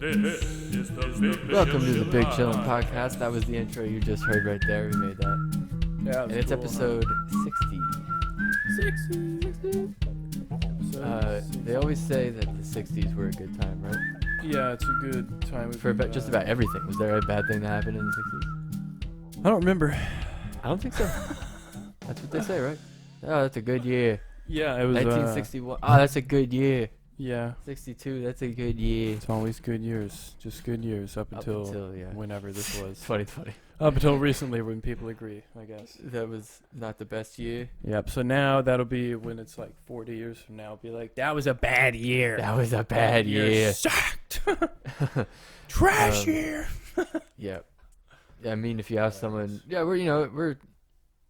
Welcome to the Big Chillin Podcast. That was the intro you just heard right there. We made that. Yeah, And it's cool, episode 60. They always say that the 60s were a good time, right? Yeah, it's a good time. For just about everything. Was there a bad thing that happened in the 60s? I don't remember. I don't think so. That's what they say, right? Oh, that's a good year. Yeah, it was 1961. Oh, that's a good year. Yeah. 62, that's a good year. It's always good years. Just good years up until whenever this was. 2020. Up until recently when people agree, I guess. That was not the best year. Yep. So now that'll be when it's like 40 years from now. It'll be like, that was a bad year. That was a bad year. Sucked. Trash year. Yeah. I mean, if you ask someone,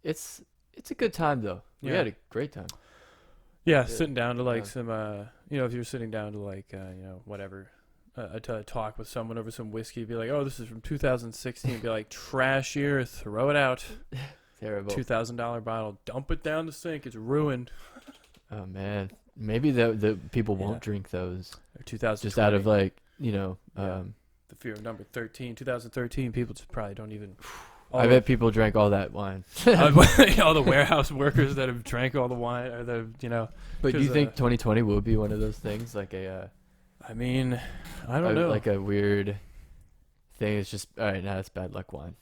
it's a good time though. We had a great time. Yeah, sitting down to like some, if you're sitting down to like, whatever, to talk with someone over some whiskey, be like, oh, this is from 2016. Be like, trash year, throw it out. Terrible. $2,000 bottle, dump it down the sink. It's ruined. Oh man, maybe the people won't drink those. Or 2020. Just out of like, the fear of number 13. 2013, people just probably don't even. I bet people drank all that wine. All the warehouse workers that have drank all the wine, or that But do you think 2020 will be one of those things, like a? I mean, I don't know. Like a weird thing. It's just all right. Now it's bad luck wine.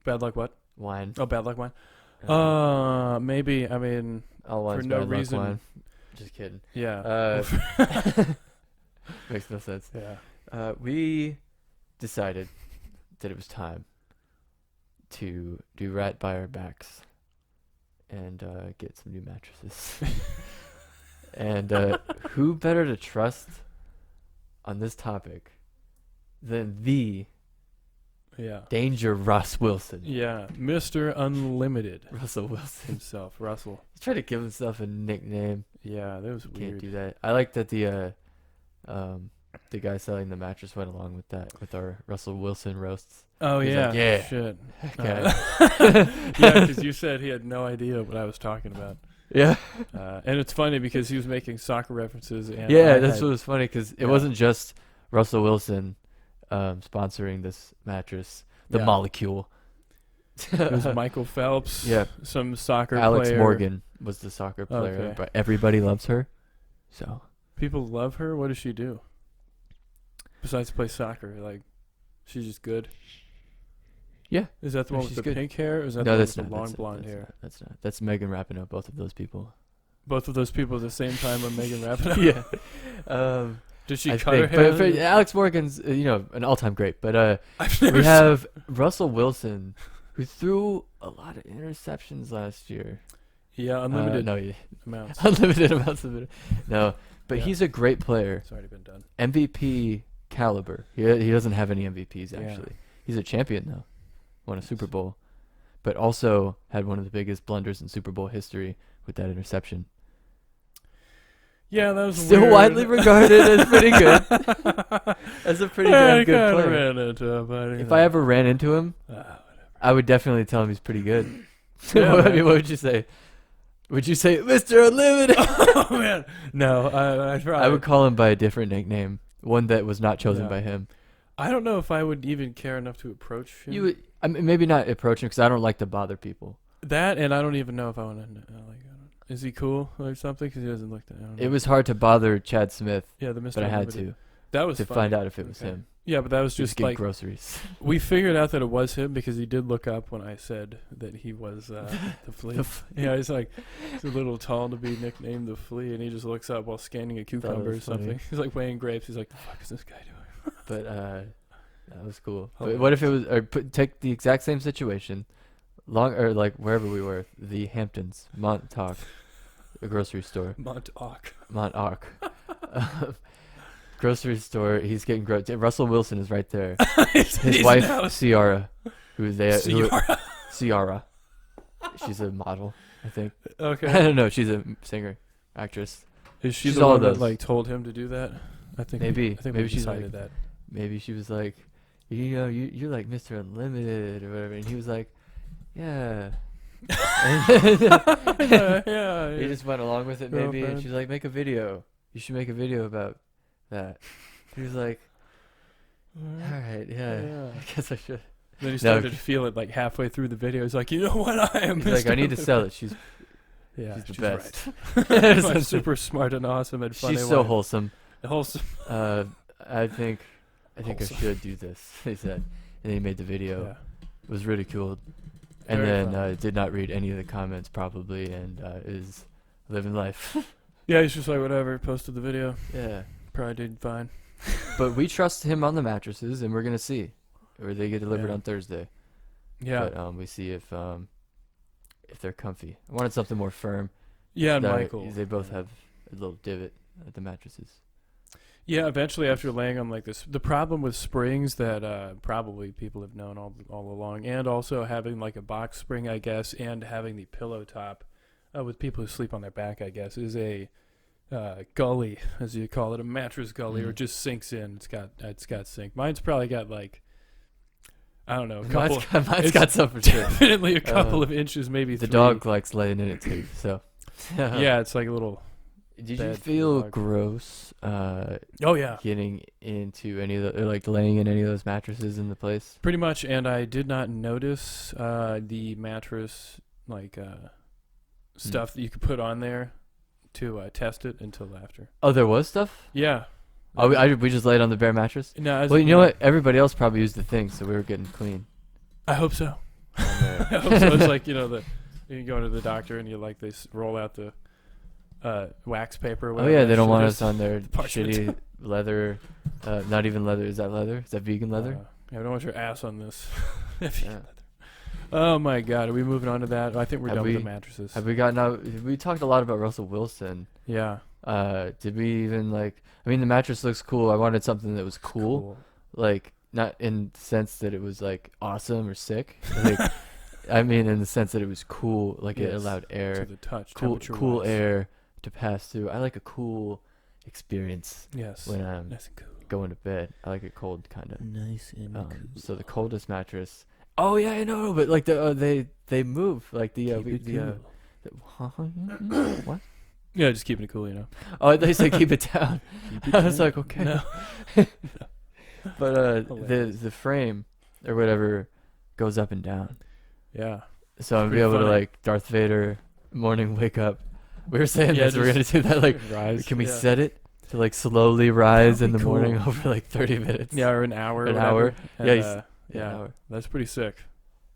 Bad luck what? Wine. Oh, bad luck wine. Maybe. I mean, all wine's for no bad reason. Luck wine. Just kidding. Yeah. Makes no sense. Yeah. We decided that it was time to do right by our backs and get some new mattresses. And who better to trust on this topic than the Danger Russ Wilson? Yeah, Mr. Unlimited. Russell Wilson himself. Russell. He's trying to give himself a nickname. Yeah, that was weird. Can't do that. I like that the guy selling the mattress went along with that, with our Russell Wilson roasts. Oh, He's yeah. like, yeah. Shit. Okay. Yeah, because you said he had no idea what I was talking about. Yeah. And it's funny because he was making soccer references. And that's what was funny, because it wasn't just Russell Wilson sponsoring this mattress, the molecule. It was Michael Phelps. Yeah. Some soccer player. Alex Morgan was the soccer player, Okay. but everybody loves her. So people love her? What does she do? Besides play soccer, like, she's just good? Yeah. Is that the one with the pink hair, or is that no, the one that's with the not, long blonde hair? That's not. That's Megan Rapinoe, both of those people. Both of those people at the same time are Megan Rapinoe? Yeah. Did she cut her hair? But Alex Morgan's, an all-time great. But we have Russell Wilson, who threw a lot of interceptions last year. Yeah, unlimited amounts. Unlimited amounts of it. No, but he's a great player. It's already been done. MVP caliber. He doesn't have any MVPs, actually. He's a champion, though. Won a Super Bowl. But also had one of the biggest blunders in Super Bowl history with that interception. Yeah, that was still weird. Widely regarded as pretty good. As a pretty damn good player. Ran into him, if I ever ran into him, I would definitely tell him he's pretty good. What would you say? Would you say, Mr. Unlimited? Oh, man. No, I would call him by a different nickname, one that was not chosen by him. I don't know if I would even care enough to approach him. You would, I mean, maybe not approach him, because I don't like to bother people. That, and I don't even know if I want to. Is he cool or something? Because he doesn't look that. It was hard to bother Chad Smith. Yeah, the Mr. But I had Unlimited. to. That was to funny. find out if it was him. Yeah, but that was just like groceries. We figured out that it was him because he did look up when I said that he was the flea. Yeah, he's like, he's a little tall to be nicknamed the flea, and he just looks up while scanning a cucumber or something. He's like weighing grapes. He's like, "The fuck is this guy doing?" But that was cool. But what if it was? Or take the exact same situation, like wherever we were, the Hamptons, Montauk, a grocery store. Montauk. Grocery store. He's getting Russell Wilson is right there. His wife Ciara, who's there. Ciara. She's a model, I think. Okay. I don't know. She's a singer, actress. Is she the one that like told him to do that? I think maybe. Maybe she's decided like that. Maybe she was like, you're like Mr. Unlimited or whatever, and he was like, yeah. Yeah. He just went along with it, maybe, and she's like, make a video. You should make a video about that. He was like, All right, yeah. I guess I should. Then he started to feel it like halfway through the video. He's like, you know what? I am. He's like, I need to sell it. She's the best. Right. Like, super smart and awesome and funny. She's so wholesome. Wholesome. I think I should do this. He said, and he made the video. Yeah. It was ridiculed, and Very then did not read any of the comments probably, and is living life. Yeah, he's just like, whatever. Posted the video. Yeah, Probably did fine. but we trust him on the mattresses, and we're gonna see, or they get delivered on Thursday. Yeah. But we see if they're comfy. I wanted something more firm. Yeah, and Michael. They both have a little divot at the mattresses. Yeah, eventually after laying on like this, the problem with springs that probably people have known all along, and also having like a box spring, I guess, and having the pillow top with people who sleep on their back, I guess, is a gully, as you call it, a mattress gully, or just sinks in. It's got sink. Mine's probably got like, I don't know, a couple. Mine's got some for sure. Definitely a couple of inches, maybe. The 3. dog likes laying in it too. So yeah, it's like a little. Did you feel gross? Oh yeah, getting into any of the, or like laying in any of those mattresses in the place? Pretty much, and I did not notice the mattress like stuff that you could put on there to test it until after. Oh, there was stuff? Yeah. Oh, we just laid on the bare mattress? No. Well, you know what? Everybody else probably used the thing, so we were getting clean. I hope so. I hope so. It's like, you go to the doctor and they roll out the wax paper. Or whatever. Oh yeah, they don't want us on their shitty leather. Not even leather. Is that leather? Is that vegan leather? Yeah, I don't want your ass on this. Yeah. Oh my God, are we moving on to that? I think we're done with the mattresses. Have we gotten out? We talked a lot about Russell Wilson. Yeah. Did we even like? I mean, the mattress looks cool. I wanted something that was cool. Like not in the sense that it was like awesome or sick. Like, I mean, in the sense that it was cool. Like it allowed air, to the touch, cool air to pass through. I like a cool experience. Yes. When I'm going to bed, I like it cold, kind of. Nice and cool. So the coldest mattress. Oh yeah, I know, but like they move like what? Yeah, just keeping it cool, Oh, they say keep it down. I was like, okay. No. But the frame or whatever goes up and down. Yeah. So I'll be able to like Darth Vader morning wake up. We were saying that we're gonna do that. Like, rise. Can we set it to like slowly rise in the morning over like 30 minutes? Yeah, or an hour. An hour. And, yeah, that's pretty sick.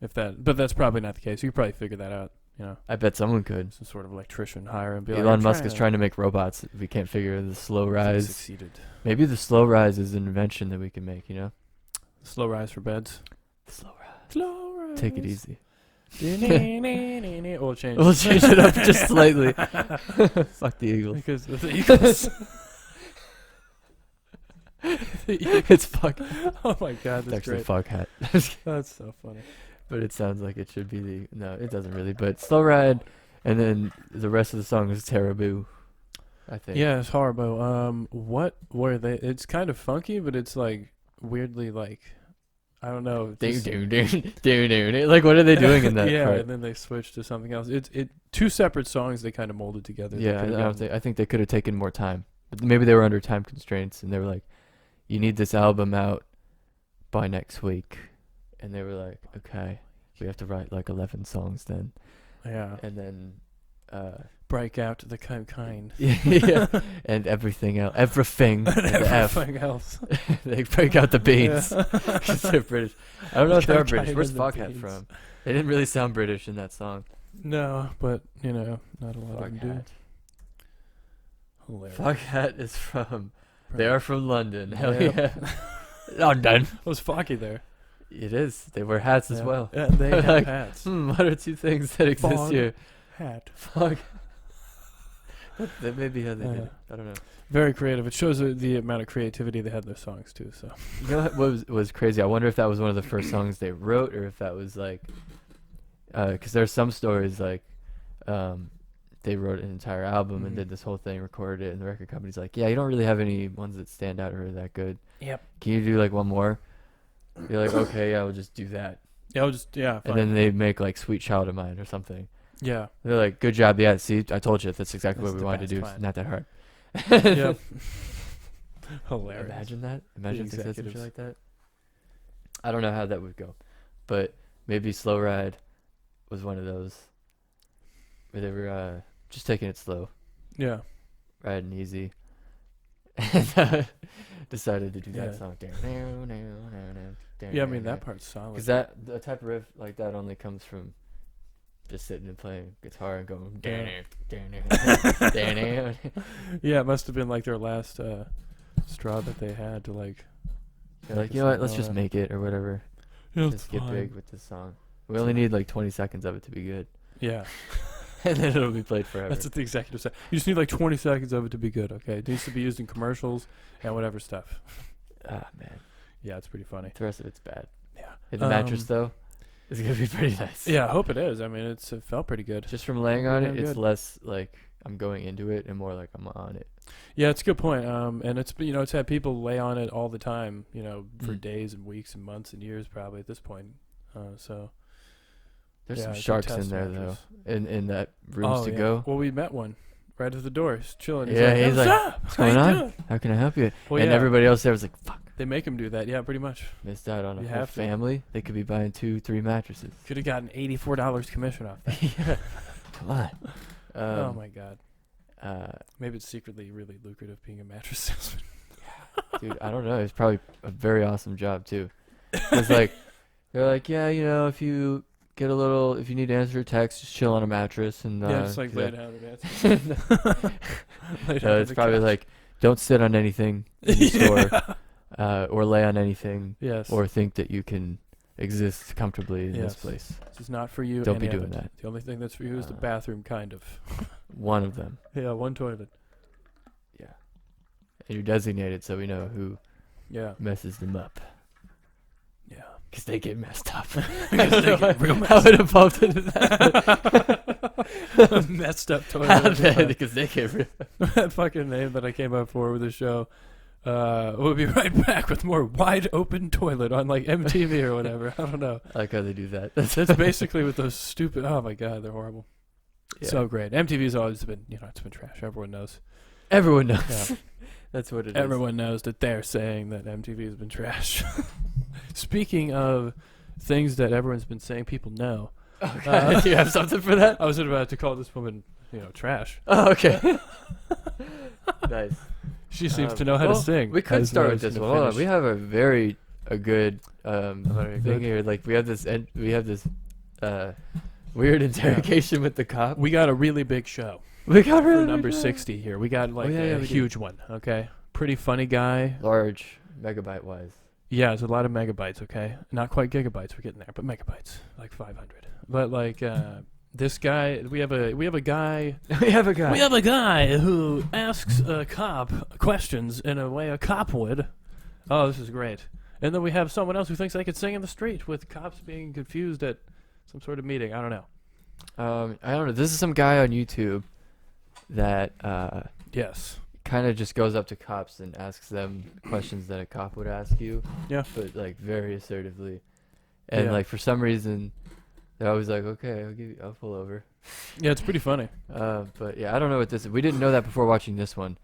But that's probably not the case. You could probably figure that out. I bet someone could. Some sort of electrician hire and be Elon Musk is trying to make robots. We can't figure the slow rise. Succeeded. Maybe the slow rise is an invention that we can make. Slow rise for beds. Slow rise. Slow rise. Take it easy. We'll change it up just slightly. Fuck the Eagles. Because the Eagles. It's fuck. Oh my God, that's actually great. fuck hat. That's so funny. But it sounds like it should be no, it doesn't really. But slow ride, and then the rest of the song is Terrible, I think. Yeah, it's horrible. What were they? It's kind of funky, but it's like weirdly like, I don't know. Like what are they doing in that yeah, part? and then they switched to something else. It's two separate songs they kind of molded together. Yeah, I think they could have taken more time, but maybe they were under time constraints, and they were like, "You need this album out by next week." And they were like, okay, we have to write like 11 songs then. Yeah. And then break out the kind. Yeah. And everything else. Everything. And everything else. They break out the beans. Because they're British. I don't know if they're British. Where's Foghat beans. from? They didn't really sound British in that song. No, but, not a lot of them do. Hilarious. Foghat is from... They are from London. Hell yeah. London. Was Foggy there? It is. They wear hats as well. Yeah, they have like, hats. What are two things that exist here? Hat. Fog. That may be how they did it. I don't know. Very creative. It shows the amount of creativity they had in their songs too. So. You know what was crazy? I wonder if that was one of the first songs they wrote, or if that was like, because there's some stories like, they wrote an entire album and did this whole thing, recorded it, and the record company's like, yeah, you don't really have any ones that stand out or are that good. Yep. Can you do like one more? You're like, okay, yeah, we'll just do that. Yeah, fine. And then they make like Sweet Child of Mine or something. Yeah. They're like, good job, yeah, see, I told you, that's exactly what we wanted to do. Fine. It's not that hard. Yep. Hilarious. Imagine that. Imagine if they said some shit executives. like that. I don't know how that would go, but maybe Slow Ride was one of those where they were just taking it slow, Yeah. riding easy, and decided to do that Yeah. song. Yeah, I mean, that part's solid. Because that the type of riff like that only comes from just sitting and playing guitar and going. Yeah, it must have been like their last straw that they had to like. They're like, you know what? Let's just make it or whatever. Yeah, Just get big with this song. We only need like 20 seconds of it to be good, Yeah, and then it'll be played forever. that's what the executive said. You just need like 20 seconds of it to be good. Okay, it needs to be used in commercials and whatever stuff. Ah man, Yeah, it's pretty funny. the rest of it's bad. Yeah. Hey, the mattress though is gonna be pretty nice. Yeah, I hope it is. I mean, it felt pretty good. Just from laying on it, Pretty it's good. less like I'm going into it and more like I'm on it. Yeah, it's a good point. And it's it's had people lay on it all the time. For Mm. days and weeks and months and years probably at this point. So There's yeah, some it's a sharks in test there mattress. though, in that rooms to yeah. go. Well, we met one right at the door. He's chilling. Yeah, he's like, "What's up? "What's How you going on?" doing?" How can I help you? Well, and yeah, everybody else there was like, fuck, they make him do that. Yeah, pretty much. missed out on a You whole have to. family. They could be buying 2-3 mattresses. Could have gotten $84 commission off that. Yeah, come on. Oh my god. Uh, Maybe it's secretly really lucrative being a mattress salesman. dude, I don't know. It's probably a very awesome job too. It's like they're like, yeah, if you get a little, if you need to answer a text, just chill on a mattress and Yeah, just like yeah. lay down and answer. Lay down No, on it's the probably couch. like, don't sit on anything in the store, or lay on anything, Yes. or think that you can exist comfortably in this Yes. place. This is not for you. Don't any be of doing it. that. The only thing that's for you is the Uh, bathroom, kind of. One of them, Yeah, one toilet. yeah. And you're designated so we know who Yeah. messes them up. Yeah. Because they get messed up. Because they get real How it evolved into that. Messed up toilet. Because they get real. That fucking name that I came up for with the show. We'll be right back with more wide open toilet on like MTV or whatever. I don't know. I like how they do that. That's basically with those stupid. Oh my god, they're horrible. Yeah. So great. MTV's always been, it's been trash. Everyone knows. Everyone knows. Yeah. That's what it is. Everyone knows that they're saying that MTV has been trash. Speaking of things that everyone's been saying, people know. Okay. Do you have something for that? I was about to call this woman, trash. Oh, okay. Nice. She seems to know how to sing. We could as start well with as this to one. Hold on. finish. We have a good Very thing good. here. Like we have this weird interrogation with the cop. We got a really big show We got for really number big- 60 here. We got like yeah, a we do. huge one, okay? Pretty funny guy. Large, megabyte wise. Yeah, it's a lot of megabytes, okay? Not quite gigabytes, we're getting there, but megabytes, like 500. But like this guy, we have a guy We have a guy. We have a guy who asks a cop questions in a way a cop would. Oh, this is great. And then we have someone else who thinks they could sing in the street with cops being confused at some sort of meeting. I don't know. I don't know. This is some guy on YouTube that Yes. kind of just goes up to cops and asks them questions that a cop would ask you. Yeah. But like very assertively, and Yeah. like for some reason, they're always like, "Okay, I'll pull over." Yeah, it's pretty funny. But yeah, I don't know what this is. We didn't know that before watching this one,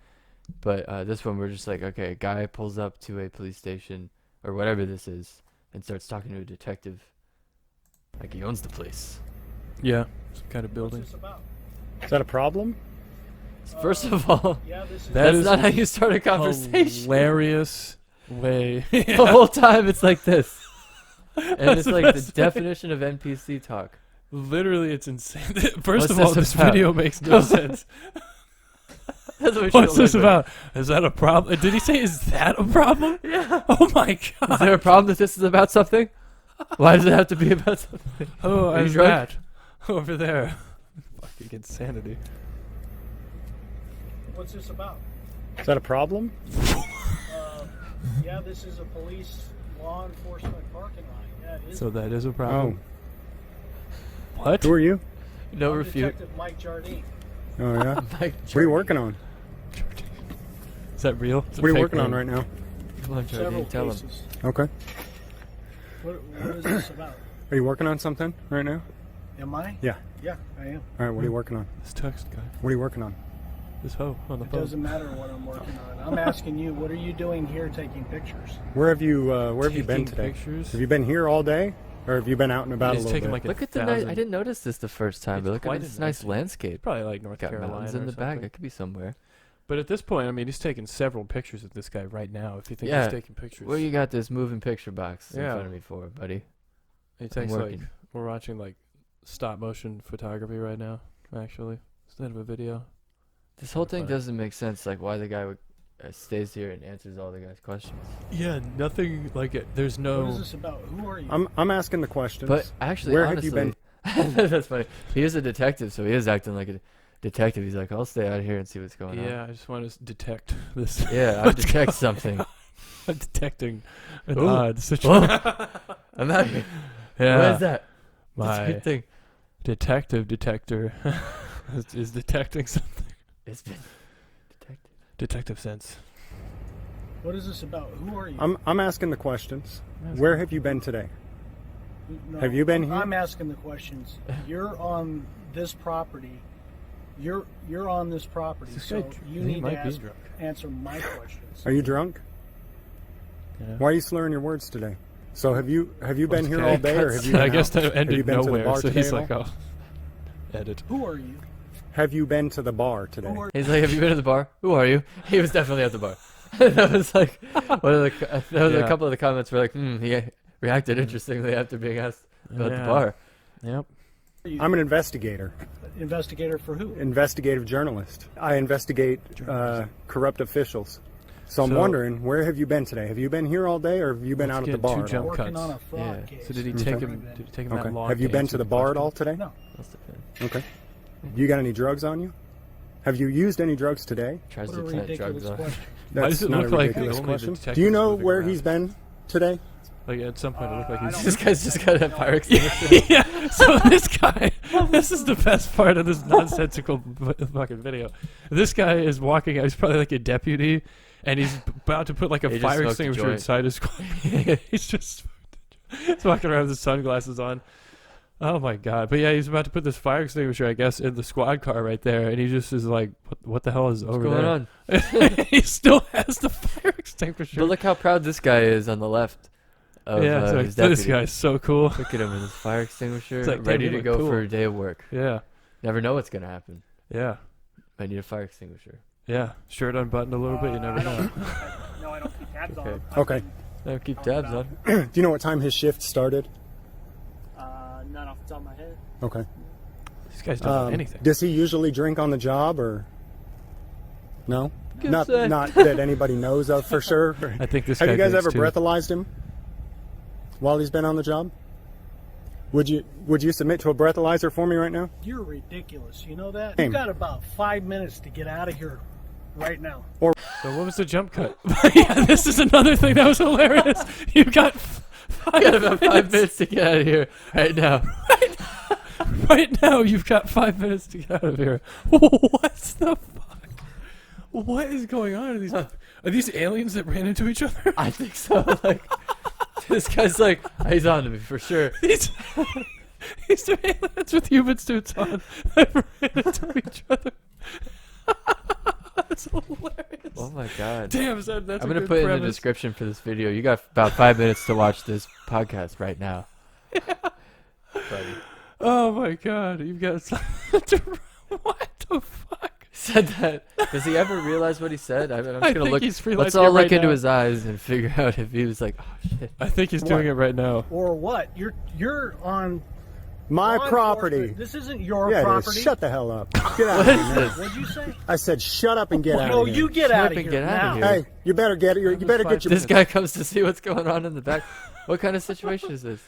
but this one we're just like, okay, a guy pulls up to a police station or whatever this is and starts talking to a detective, like he owns the place. Yeah. Some kind of building. What's this about? Is that a problem? First of all, Yeah, this is. That that's is not how you start a conversation. Hilarious way. The whole time it's like this. And That's it's the like the best. definition of NPC talk. Literally, it's insane. First What's of all, this this about? video makes no sense. That's what we What's should this look about? Is that a problem? Did he say, is that a problem? Yeah. Oh my Is god. there a problem that this is about something? Why does it have to be about something? Oh, Are you I'm drunk? that. Over there. Fucking insanity. What's this about? Is that a problem? Yeah, this is a police law enforcement parking lot. Yeah, it is. So that is a problem. Oh, What? who are you? No I'm refute. Detective Mike Jardine. Oh, yeah. Mike, What are you working on? Is that real? It's a What are you fake working on name. right now? come on, Several Jardine, tell him. cases. Okay. What is this about? Are you working on something right now? Am I? Yeah. Yeah, I am. All right, what are you working on? This text guy. What are you working on? This hoe on the It phone. doesn't matter what I'm working on. I'm asking you, what are you doing here taking pictures? Where have you been Taking today? pictures? Have you been here all day, or have you been out and about He's a little taking bit? like Look at the nice. I didn't notice this the first time, It's but look quite at a this nice nice- landscape. Probably like North Got Carolina mountains in or the back. something. It could be somewhere. But at this point, I mean, he's taking several pictures of this guy right now. If you think Yeah. he's taking pictures, Where you got this moving picture box in Yeah. front of me for, buddy? he takes like working. we're watching like stop motion photography right now. Actually, instead of a video. This whole thing funny. doesn't make sense. Like why the guy would, stays here and answers all the guy's questions. Yeah, nothing like it. There's What no. is this about? Who are you? I'm asking the questions. But actually, Where honestly, have you been? that's funny. He is a detective, so he is acting like a detective. He's like, I'll stay out here and see what's going on. Yeah, I just want to detect this. Yeah, I detect something. I'm detecting an Ooh. odd situation. I'm out here. Yeah, What is that? my Same thing. detective detector is detecting something. It's been detected. Detective sense. What is this about? Who are you? I'm asking the questions. That's Where cool. have you been today? No, have you been here? I'm asking the questions. You're on this property. You're on this property, This so guy you he need to might be ask, drunk. answer my questions. Are you drunk? Yeah. Why are you slurring your words today? So have you been here Okay. all day, or have you been I guess out? that Have you ended been to the nowhere. bar So today he's at like, all? "Oh, edit." Who are you? Have you been to the bar today? Who are He's like, have you been to the bar? Who are you? He was definitely at the bar. That was like, one of the, that was a Yeah. couple of the comments were like, he reacted interestingly after being asked about the Yeah. bar. Yep. I'm an investigator, Investigator for who? investigative journalist. I investigate corrupt officials. So I'm So- wondering, where have you been today? Have you been here all day, or have you been Let's out at the get bar? two at all? jump Working cuts. on a fraud Yeah. case. So did he Okay. take him? Did he take him Okay. that long? Have you been answer to the bar at question? all today? No. Must have been. Okay. You got any drugs on you? Have you used any drugs today? Tries What to a plant ridiculous drugs on. question. Why That's does it not look a like ridiculous only the question. detectives Do you know moving where around? he's been today? Like at some point, it looked like I he's. don't- This guy's just got a fire extinguisher. Yeah. So this guy, this is the best part of this nonsensical fucking video. This guy is walking out. He's probably like a deputy, and he's about to put like a He just fire smoked a extinguisher joint. inside his car. He's just he's walking around with his sunglasses on. Oh my god! But yeah, he's about to put this fire extinguisher, I guess, in the squad car right there, and he just is like, "What the hell is What's over going on? there?" He still has the fire extinguisher. But look how proud this guy is on the left of yeah, so his this deputy. guy's so cool. Look at him with his fire extinguisher, It's like, damn, ready he to looked go cool. for a day of work. Yeah, Never know what's going to happen. yeah, I need a fire extinguisher. yeah. Shirt unbuttoned a little bit. You never I know. don't, no, I don't keep tabs on Okay. him. Okay. Now keep tabs on. Do you know what time his shift started? Not off the top of my head. Okay. These guys don't know anything. Does he usually drink on the job, or no? Good Not say. not that anybody knows of for sure. I think this Have guy you guys drinks ever too. breathalyzed him while he's been on the job? Would you submit to a breathalyzer for me right now? You're ridiculous. You know that? Hey. You got about 5 minutes to get out of here right now. So what was the jump cut? Yeah, this is another thing that was hilarious. You got I got about 5 minutes to get out of here right now. right now. You've got 5 minutes to get out of here. What the fuck? What is going on? Are these aliens that ran into each other? I think so. Like, this guy's like, he's on to me for sure. These are aliens with human suits on that ran into each other. That's hilarious. Oh my god. Damn, so that's I'm a gonna good put in the premise. description for this video. You got about 5 minutes to watch this podcast right now. Buddy. Oh my god, you've got what the fuck? Said that. Does he ever realize what he said? I'm just I gonna think look. he's Let's realizing all it right look into now. his eyes and figure out if he was like, oh shit. I think he's doing it right now. Or what? You're on My law property. enforcement. This isn't your Yeah, it property. is. Shut the hell up. Get out of What here. is man. this? What'd you say? I said shut up and get out No, of here. you get Shut out up of and here get out now. of here. Hey, you better get it. You better get your. This guy comes to see what's going on in the back. What kind of situation is this?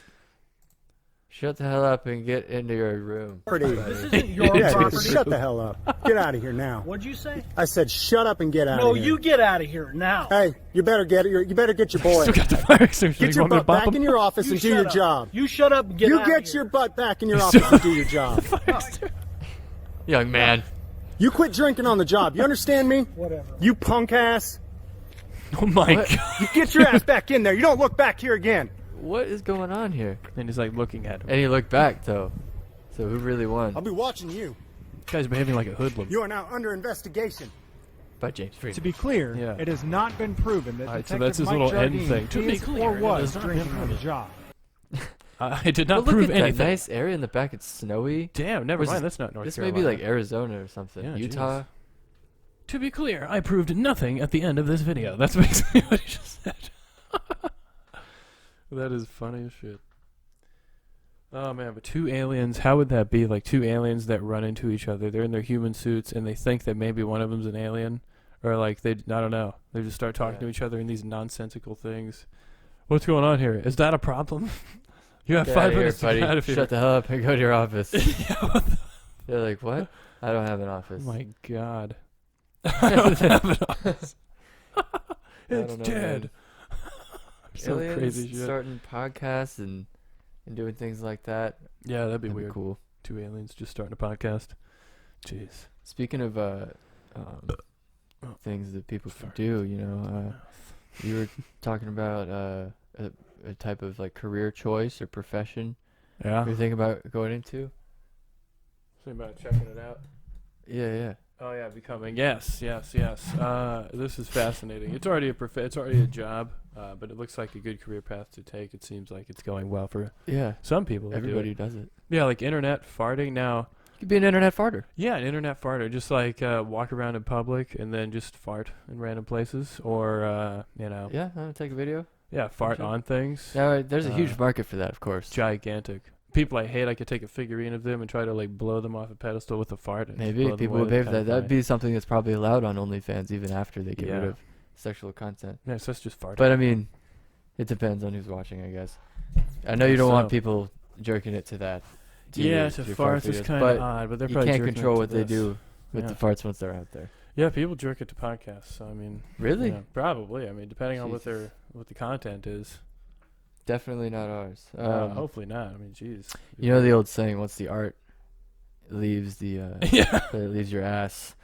Shut the hell up and get into your room. property. This isn't your Yeah, property. shut the hell up. Get out of here now. What'd you say? I said shut up and get out No, of here. you get out of here now. Hey, you better get it. You better get your boy. Still got the fire extinguisher. Get You your want me to butt bop back him? in your office You and do shut your up. job. You shut up and get You out get of your here. butt back in your office and do your job. Young man. You quit drinking on the job. You understand me? Whatever. You punk ass. Oh my What? god. You get your ass back in there. You don't look back here again. What is going on here? And he's like looking at him. And he looked back though. So who really won? I'll be watching you. Guy's behaving like a hoodlum. You are now under investigation. By James To Friedman. be clear, Yeah. it has not been proven that All right, so Detective that's his Mike little end Jardine thing. To be is clear, or it was has not been drinking on the proven. job. I did not But look prove at anything. that nice area in the back. It's snowy. Damn, never Was mind. this- That's not North This Carolina. may be like Arizona or something. Yeah, Utah. jeez. To be clear, I proved nothing at the end of this video. That's basically what he just said. That is funny as shit. Oh man, but two aliens, how would that be? Like two aliens that run into each other. They're in their human suits and they think that maybe one of them's an alien. Or like I don't know. They just start talking to each other in these nonsensical things. What's going on here? Is that a problem? You have Get 5 outta here, minutes to buddy. get out of here. Shut the hell up and go to your office. Yeah, what the- They're like, what? I don't have an Oh office. my god. I don't have an office. I It's don't know, dead. man. Some Aliens crazy shit. starting podcasts and doing things like that. Yeah, that'd be That'd weird. be cool. Two aliens just starting a podcast. Jeez. Speaking of things that people could do, you were talking about a type of like career choice or profession Yeah. you're thinking about going into. Think about checking it out. Yeah. Oh yeah, becoming. Yes. This is fascinating. It's already a job, but it looks like a good career path to take. It seems like it's going well for Yeah. some people. that do Everybody it. does it. Yeah, like internet farting now. You could be an internet farter. Yeah, an internet farter. Just like walk around in public and then just fart in random places, or Yeah, I'm gonna take a video. fart Sure. on things. Now, there's a huge Uh, market for that, of course. Gigantic. People I hate, I could take a figurine of them and try to like blow them off a pedestal with a fart. And just Maybe blow them people away. would pay for That'd that. be That'd funny. be something that's probably allowed on OnlyFans even after they get rid Yeah. of sexual content. Yeah, so that's just farting. But I mean, it depends on who's watching, I guess. I know you don't want people jerking it to that. Yeah, your to fart farts is videos, kind but of odd, but they're you probably can't jerking control it what to they this. do with Yeah. the farts once they're out there. Yeah, people jerk it to podcasts. So I mean, Really? probably. I mean, depending on what Jesus. the content is. Definitely not ours. Hopefully not. I mean, jeez. You know the old saying, once the art leaves the Yeah. it leaves your ass,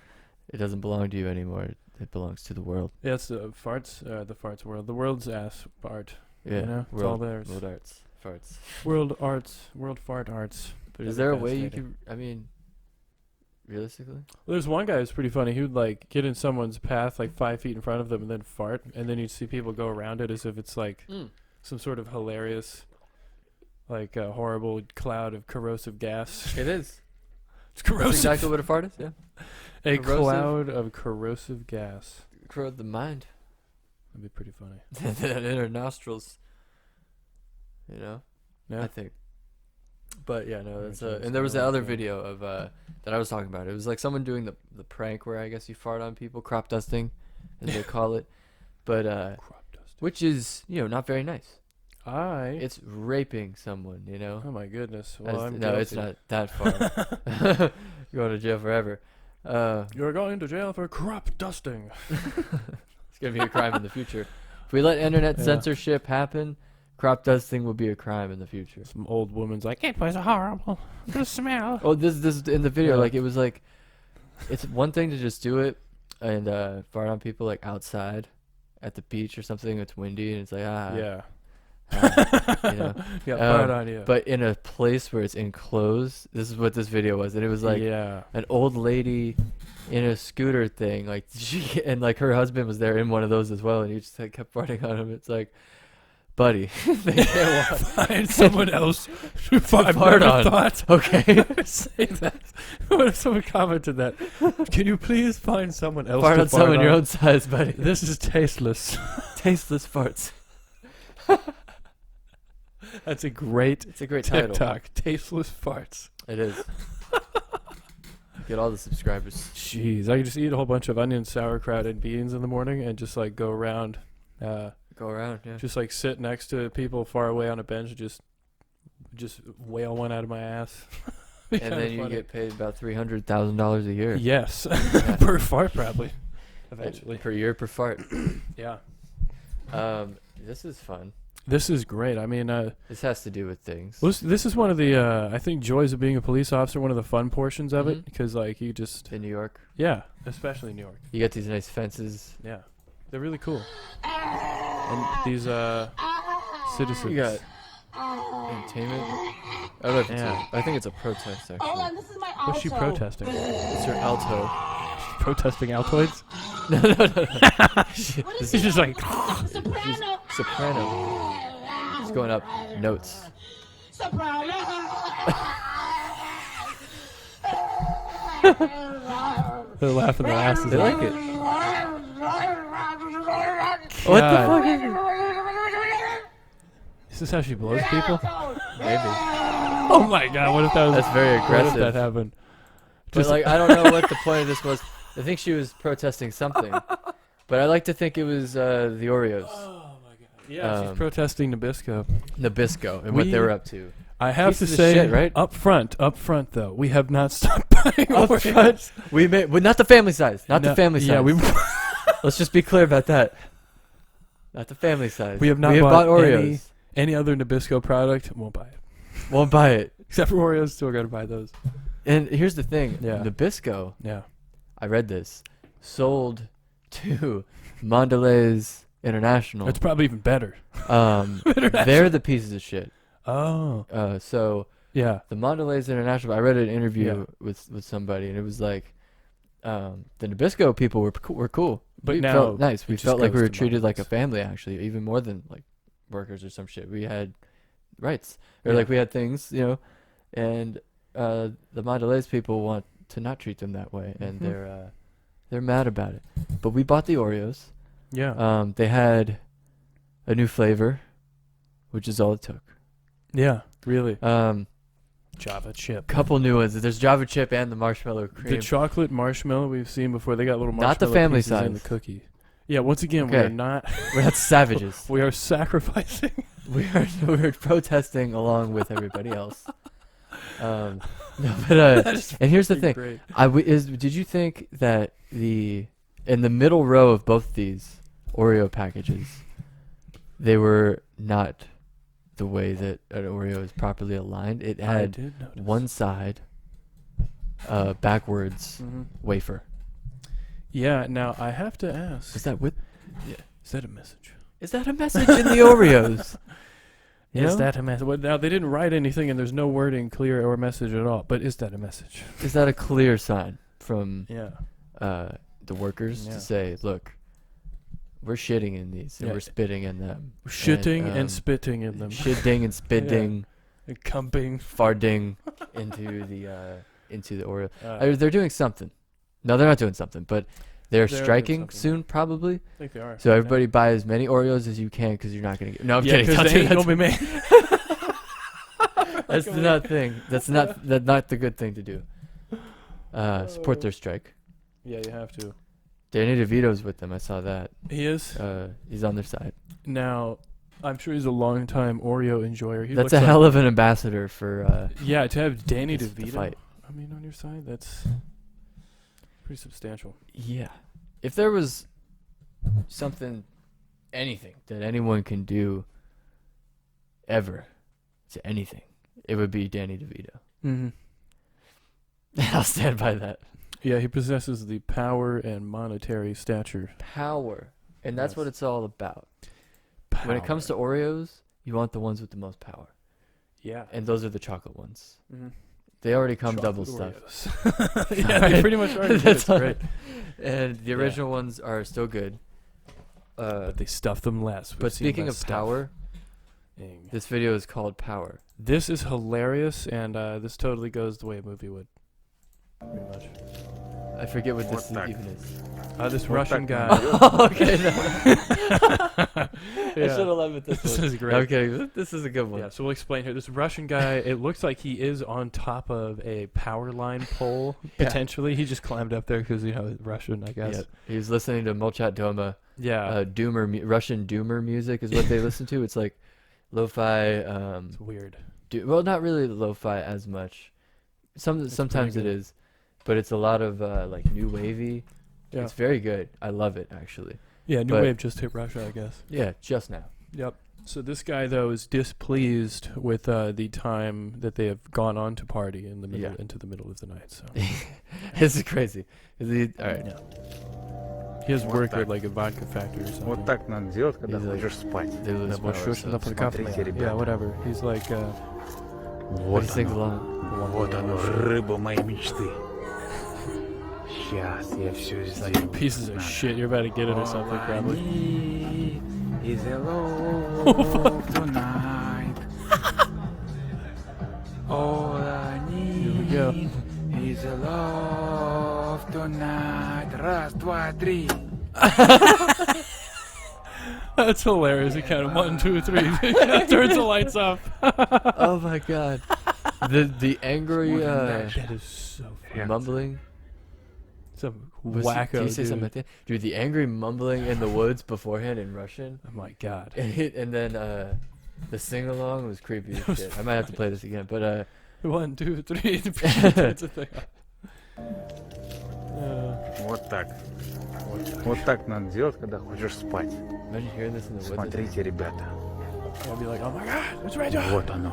it doesn't belong to you anymore. It belongs to the world. Yeah, it's the farts world. The world's ass art. Yeah, You know, it's world, all theirs. world arts, farts. World fart arts. But is That'd be there a way you fascinating. could? I mean, realistically, Well, there's one guy who's pretty funny. He would like get in someone's path like 5 feet in front of them and then fart, and then you'd see people go around it as if it's like some sort of hilarious, like a horrible cloud of corrosive gas. it is. It's That's corrosive. exactly what a fart is. Yeah, A corrosive. cloud of corrosive gas. corrode the mind. That'd be pretty funny. That inner nostrils. Yeah. I think. But yeah, no, Very that's jealous and there was of that that, other yeah. video of that I was talking about. It was like someone doing the prank where I guess you fart on people, crop dusting, as they call it. But Crop dust. which is not very nice. I. It's raping someone, Oh my goodness. As- Well, I'm no, it's guilty. not that far. You're going to jail forever. You're going to jail for crop dusting. It's gonna be a crime in the future. If we let internet Yeah. censorship happen, crop dusting will be a crime in the future. Some old woman's like, it was horrible. The smell. Oh, this in the video, Yeah. like it was like, it's one thing to just do it and fart on people like outside at the beach or something. It's windy and it's like Yeah. you know. Fart on you. But in a place where it's enclosed, this is what this video was, and it was like yeah. an old lady in a scooter thing, like and like her husband was there in one of those as well, and he just like kept farting on him. It's like, buddy, they can't watch. Find someone else to fart fart on. Thought. Okay, Say that. What if someone commented that? Can you please find someone else fart to on someone on? your own size, buddy. This is tasteless. Tasteless farts. That's a great It's a great title. TikTok. Tasteless farts. It is. Get all the subscribers. Jeez, I could just eat a whole bunch of onion, sauerkraut, and beans in the morning, and just like go around, Go around, yeah. just like sit next to people far away on a bench, and just whale one out of my ass. And then you get paid about $300,000 a year. Yes, per fart probably. Eventually, Per year per fart. yeah. This is fun. This is great. I mean, This has to do with things. this is one of the I think joys of being a police officer. One of the fun portions of Mhm. it, because like you just In New York, especially New York. you get these nice fences. Yeah, they're really cool. And these citizens. You got entertainment. I don't know if it's Yeah. I think it's a protest, actually. This is my alto. What's she protesting? It's her alto. Protesting Altoids? No. She's just like... Soprano. Soprano. She's going up notes. Soprano. They're laughing their asses They off. like it. What the fuck is it? Is this how she blows people? Maybe. Oh my god, what if that was... That's very What if aggressive. that happened? But like, I don't know what the point of this was. I think she was protesting something, but I like to think it was the Oreos, Oh my god. Yeah, she's Um, protesting Nabisco. Nabisco, and what they were up to. I have to Pieces of say, shit, right? up front though, we have not stopped buying Up Oreos. front, we made, but not the family size, not No, the family size. Yeah, we Let's just be clear about that. Not the family size. We have not we bought Oreos. any other Nabisco product. Won't buy it. Won't buy it. Except for Oreos, still gotta buy those. And here's the thing. Yeah. Nabisco, Yeah. I read this, sold to Mondelez International. It's probably even better. They're the pieces of shit. Oh. So Yeah. the Mondelez International, I read an interview Yeah. with somebody, and it was like, the Nabisco people were cool. But we now felt nice. We it just felt like we goes were to treated like a Mondelez. family, actually, even more than like workers or some shit. We had rights, or Yeah. like we had things, and the Mondelez people want to not treat them that way, and Mhm. they're mad about it. But we bought the Oreos. Yeah. They had a new flavor, which is all it took. Yeah. Really. Java chip. Couple new ones. There's Java chip and the marshmallow cream. The chocolate marshmallow we've seen before. They got little marshmallow Not the family pieces in the size. cookie. Yeah. Once again, we Okay. are not. We're not savages. We are sacrificing. we're protesting along with everybody else. No, but and here's the thing. Great. Did you think that in the middle row of both these Oreo packages, they were not the way that an Oreo is properly aligned? It I had did notice. one side backwards Mhm. wafer. Yeah. Now I have to ask. Is that with? Is that a message? Is that a message in the Oreos? You Is know? that a message? Well, now they didn't write anything, and there's no wording, clear or message at all. But is that a message? Is that a clear sign from Yeah. the workers Yeah. to say, look, we're shitting in these and Yeah. we're spitting in them. Shitting and um, spitting in them. Shitting and spitting, And cumping. farting into the Oreo. I They're doing something. No, they're not doing something, but they're They're doing striking something. soon, probably. think they are. So everybody buy as many Oreos as you can, because you're not gonna get. No, I'm Yeah, kidding. because Don't they do ain't that. gonna be made. That's not thing. That's not the good thing to do. Support their strike. Yeah, you have to. Danny DeVito's with them. I saw that. He is. He's on their side. Now, I'm sure he's a long-time Oreo enjoyer. He That's looks a hell of an ambassador for. Yeah, to have Danny the DeVito. fight. I mean, on your side, that's pretty substantial. Yeah. If there was anything that anyone can do ever to anything, it would be Danny DeVito. Mm-hmm. I'll stand by that. Yeah, he possesses the power and monetary stature. Power. And that's what Yes. it's all about. When it comes to Oreos, you want the ones with the most power. yeah, And those are the chocolate ones. mm-hmm. They already come double stuffed. Yeah, they pretty much are. That's great. And the original ones are still good. But they stuff them less. We've But seen speaking less of stuff. power, Dang. this video is called Power. This is hilarious, and this totally goes the way a movie would. Pretty much. I forget what this even is. This Russian guy. Okay. No. I Yeah. should have led with this. This one. is great. Okay, this is a good one. Yeah, so we'll explain here. This Russian guy, it looks like he is on top of a power line pole, Yeah. potentially. He just climbed up there because, Russian, I guess. Yep. He's listening to Molchat Doma. Yeah. Russian doomer music is what they listen to. It's like lo-fi. It's weird. Well, not really lo-fi as much. Sometimes it good. is, but it's a lot of like new wavy. Yeah. It's very good. I love it actually. Yeah, New but- Wave just hit Russia, I guess. Yeah, just now. Yep. So this guy, though, is displeased with the time that they have gone on to party in the middle, Yeah. into the middle of the night. So This is crazy. All right. yeah. He has work at like a vodka factory or something. Вот так надо делать, когда He's like- хочешь спать. They lose Yeah, power, so- Смотрите, yeah, ребята. whatever. He's like, But he sings along. Вот оно, рыба моей мечты. Сейчас я все сделаю. Pieces of shit, you're about to get it or something, probably. Is a love tonight. All I Here we go. need is a love tonight. Раз, два, три. That's hilarious. He counted 1, 2, 3. Turns the lights off. Oh my god. The angry That is so funny. mumbling. Some Was wacko, did he say dude. something like that? Dude, the angry mumbling in the woods beforehand in Russian. Oh my god. And then the sing along was creepy as shit. I might have to play this again, but 1, 2, 3. Turns the thing off. Вот так. Вот так надо делать, когда хочешь спать. imagine hearing this in the woods. Смотрите, ребята. I'll be like, oh my god, what's right on? Вот оно.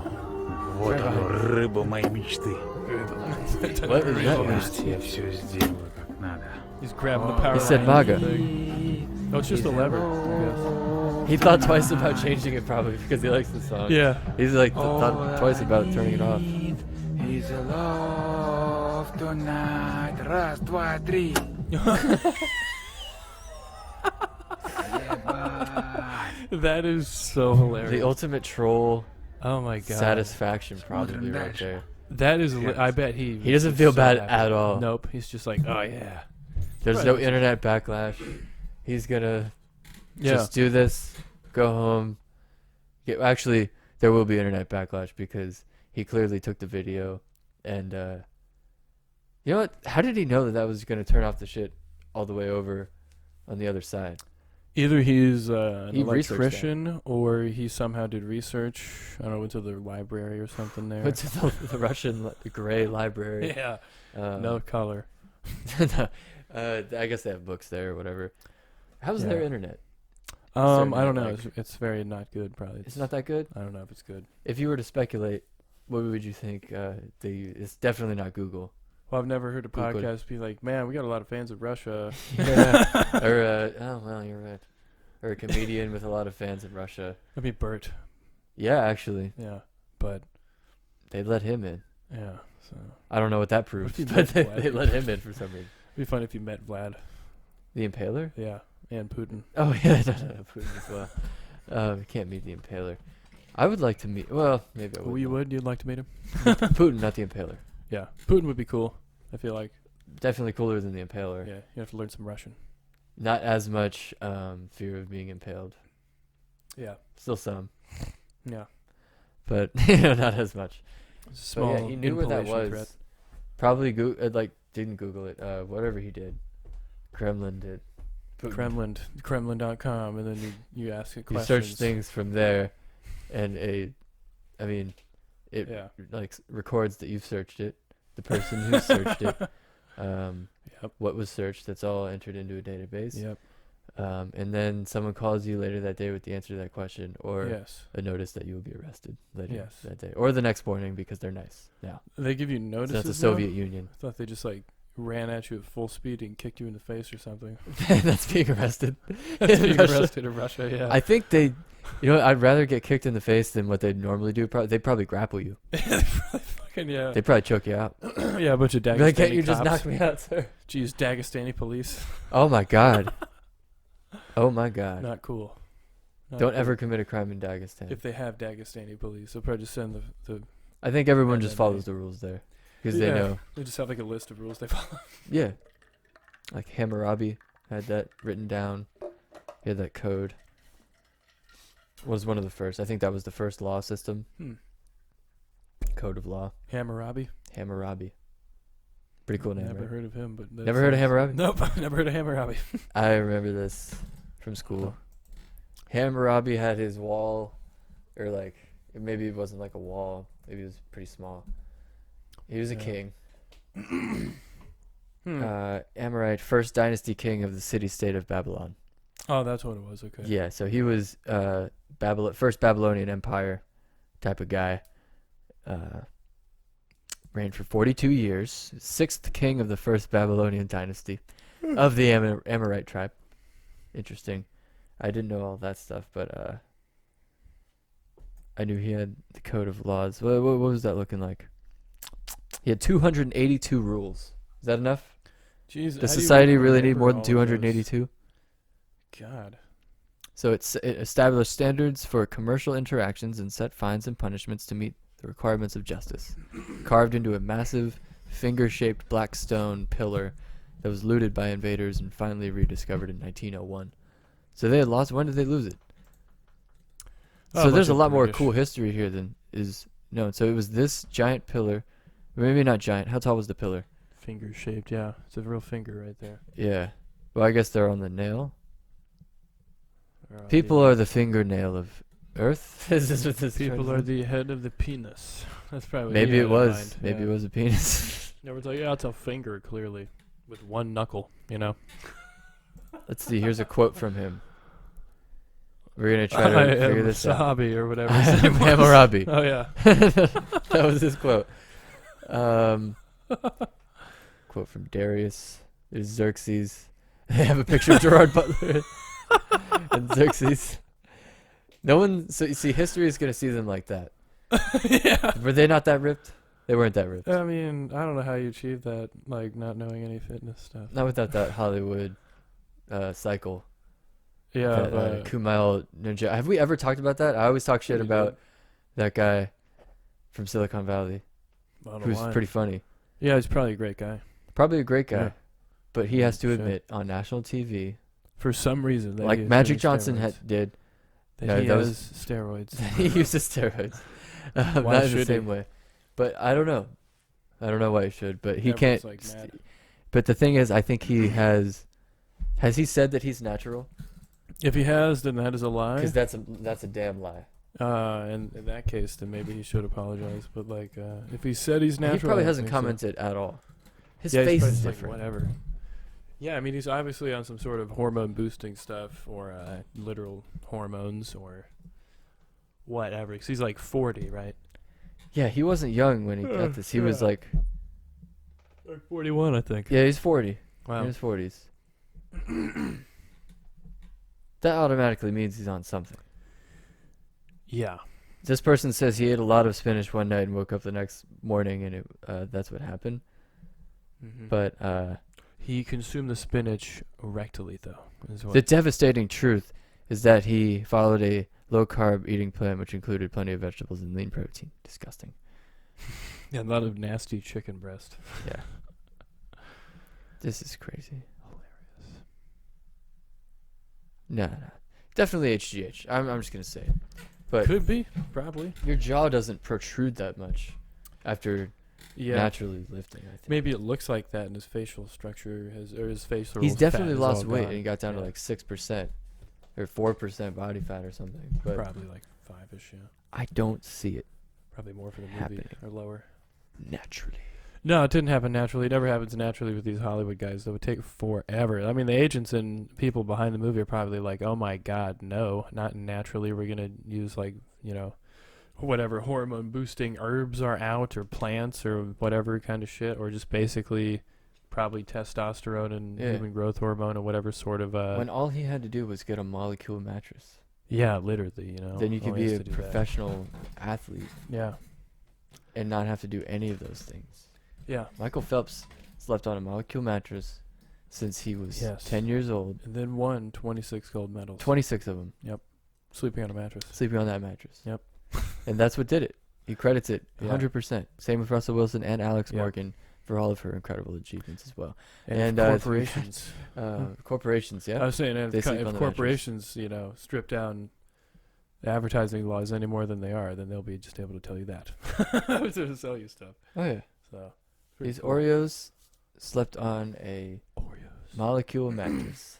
Вот оно, рыба моей мечты. What is that? Сейчас я все сделаю как надо. He's grabbing the power He said line MAGA. thing. Oh, it's just a lever, I He thought twice about changing it probably because he likes the song. guess. Yeah. He's like thought twice about turning it off. Is a love tonight. Раз, два, три. That is so hilarious. The ultimate troll Oh my god. satisfaction probably right Смотрим there. That is, I bet He doesn't feel so bad happy. at all. Nope. He's just like, oh yeah. There's Right. no internet backlash. He's gonna just do this, go home. Actually, there will be internet backlash because he clearly took the video, and you know what? How did he know that that was gonna turn off the shit all the way over on the other side? Either he's an He researched that. electrician or he somehow did research. I don't know, went to the library or something there. Went to the Russian gray library. Yeah. Um, No color. no, I guess they have books there or whatever. How's their Yeah. internet? I certain, don't know. like- It's very not good, probably. It's not that good. I don't know if it's good. If you were to speculate, what would you think they use? It's definitely not Google. Well, I've never heard a Google. podcast be like, man, we got a lot of fans of Russia. Yeah. Or oh well, you're right. Or a comedian with a lot of fans in Russia. I mean, Bert. Yeah, actually, Yeah. But, they let him in. yeah. So, I don't know what that proves, you but met they Vlad? let him in for some reason. it'd be fun if you met Vlad. The Impaler? Yeah. And Putin. Oh yeah, no, Putin as well. Can't meet the Impaler. I would like to meet. Well, maybe I would. Oh, you would? You'd like to meet him? Putin, not the Impaler. Yeah. Putin would be cool, I feel like. Definitely cooler than the Impaler. Yeah. You have to learn some Russian. Not as much fear of being impaled. Yeah. Still some, Yeah. but not as much. Small But yeah, he knew where that impalation was. threat. Probably didn't Google it. Whatever he did, Kremlin did. Putin. Kremlin.com, and then you ask it You questions. search things from there, and it Yeah. like records that you've searched it, the person who searched it, Yep. what was searched. That's all entered into a database. Yep. And then someone calls you later that day with the answer to that question, or Yes. a notice that you will be arrested later Yes. that day, or the next morning because they're nice now. They give you So notices. that's the now? Soviet Union. I thought they just like ran at you at full speed and kicked you in the face or something. That's being arrested. That's in being Russia. arrested in Russia. Yeah. I think I'd rather get kicked in the face than what they'd normally do. They'd probably grapple you. Fucking yeah. They'd probably choke you out. Yeah, a bunch of Be Dagestani like, can't you just cops. knock me out, sir? Jeez, Dagestani police. Oh my god. Oh my god. Not cool. Not Don't cool. ever commit a crime in Dagestan. If they have Dagestani police, they'll probably just send the I think everyone just MMA. follows the rules there because they Yeah. know. They just have like a list of rules they follow. Yeah. Like Hammurabi had that written down. He had that code. Was one of the first. I think that was the first law system. Code of law. Hammurabi. Hammurabi. Pretty cool name, Never right? heard of him, but that Never heard of sounds- Hammurabi? Nope, never heard of Hammurabi. I remember this from school. Hammurabi had his wall, or like, maybe it wasn't like a wall. Maybe it was pretty small. He was a Yeah. king. Hmm. Amorite, first dynasty king of the city-state of Babylon. Oh, that's what it was. Okay. Yeah, so he was first Babylonian Empire type of guy. Reigned for 42 years. Sixth king of the first Babylonian dynasty of the Amorite tribe. Interesting. I didn't know all that stuff, but I knew he had the code of laws. What was that looking like? He had 282 rules. Is that enough? Jeez, Does society really need more than 282? God. So it established standards for commercial interactions and set fines and punishments to meet the requirements of justice. Carved into a massive finger-shaped black stone pillar that was looted by invaders and finally rediscovered in 1901. So they had lost. When did they lose it? So there's a lot more cool history here than is known. So it was this giant pillar. Maybe not giant. How tall was the pillar? Finger shaped, yeah. It's a real finger right there. Yeah. Well, I guess they're on the nail. People are the fingernail of Earth. Is this what this People are the head of the penis. That's probably what Maybe he it had in was. mind. Maybe Yeah. it was a penis. Never tell you, it's a finger, clearly. With one knuckle, you know? Let's see. Here's a quote from him. We're going to try to figure this out. Sahabi or whatever. I his am name was. Hammurabi. Oh, yeah. That was his quote. Quote from Darius. There's Xerxes. They have a picture of Gerard Butler and Xerxes. No one. So you see, history is going to see them like that. Yeah. Were they not that ripped? They weren't that ripped. I mean, I don't know how you achieve that, like, not knowing any fitness stuff. Not without that Hollywood cycle. Yeah, That, but... Kumail Ninja. Have we ever talked about that? I always talk shit You about that guy from Silicon Valley, I don't know who's why. pretty funny. Yeah, he's probably a great guy. Probably a great guy. Yeah. But he has to Shit. admit on national TV, For some reason. that like he is Magic doing Johnson steroids. did, That No, he that has was- steroids. he uses steroids. Why Not in the should same he? way. But I don't know. I don't know why he should, but he Everyone's, can't. like, mad. But the thing is, I think he has. Has he said that he's natural? If he has, then that is a lie. Because that's a damn lie. And in that case, then maybe he should apologize. But, like, if he said he's natural... He probably I hasn't think so. commented at all. His Yeah, he's face probably is just like, different. whatever. Yeah, I mean, he's obviously on some sort of hormone-boosting stuff or literal hormones or whatever. Because he's, like, 40, right? Yeah, he wasn't young when he got this. He was yeah. like, Like 41, I think. yeah, he's 40. Wow. In his 40s. That automatically means he's on something. Yeah. This person says he ate a lot of spinach one night and woke up the next morning, and that's what happened. Mm-hmm. But He consumed the spinach rectally, though. Is what the devastating truth is that he followed a low-carb eating plan, which included plenty of vegetables and lean protein. Disgusting. yeah, a lot of nasty chicken breast. Yeah. This is crazy. Hilarious. No. Definitely HGH. I'm just going to say it. But Could be, probably. your jaw doesn't protrude that much after Yeah. naturally lifting, I think. Maybe it looks like that, and his facial structure or his facial. He's fat definitely is lost all weight gone. and he got down to Yeah. like 6% or 4% body fat or something. But Probably like 5-ish, yeah. I don't see it Probably more for the movie happening. or lower. naturally. No, it didn't happen naturally. It never happens naturally with these Hollywood guys. That would take forever. I mean, the agents and people behind the movie are probably like, "Oh my God, no, not naturally. We're gonna use like whatever hormone boosting herbs are out or plants or whatever kind of shit, or just basically probably testosterone and Yeah. human growth hormone or whatever sort of When all he had to do was get a molecule mattress, yeah, literally, then you all could he be has a to do that. professional athlete Yeah, and not have to do any of those things. yeah. Michael Phelps slept on a molecule mattress since he was Yes. 10 years old. And then won 26 gold medals. 26 of them Sleeping on a mattress. sleeping on that mattress. Yep. And that's what did it. He credits it Yeah. 100%. Same with Russell Wilson and Alex Yeah. Morgan for all of her incredible achievements as well. And, And, if if we- corporations. Corporations, yeah. I was saying, They sleep if on the corporations, strip down advertising laws any more than they are, then they'll be just able to tell you that. To sell you stuff. Oh, yeah. So pretty These cool. Oreos slept on a Oreos. molecule mattress.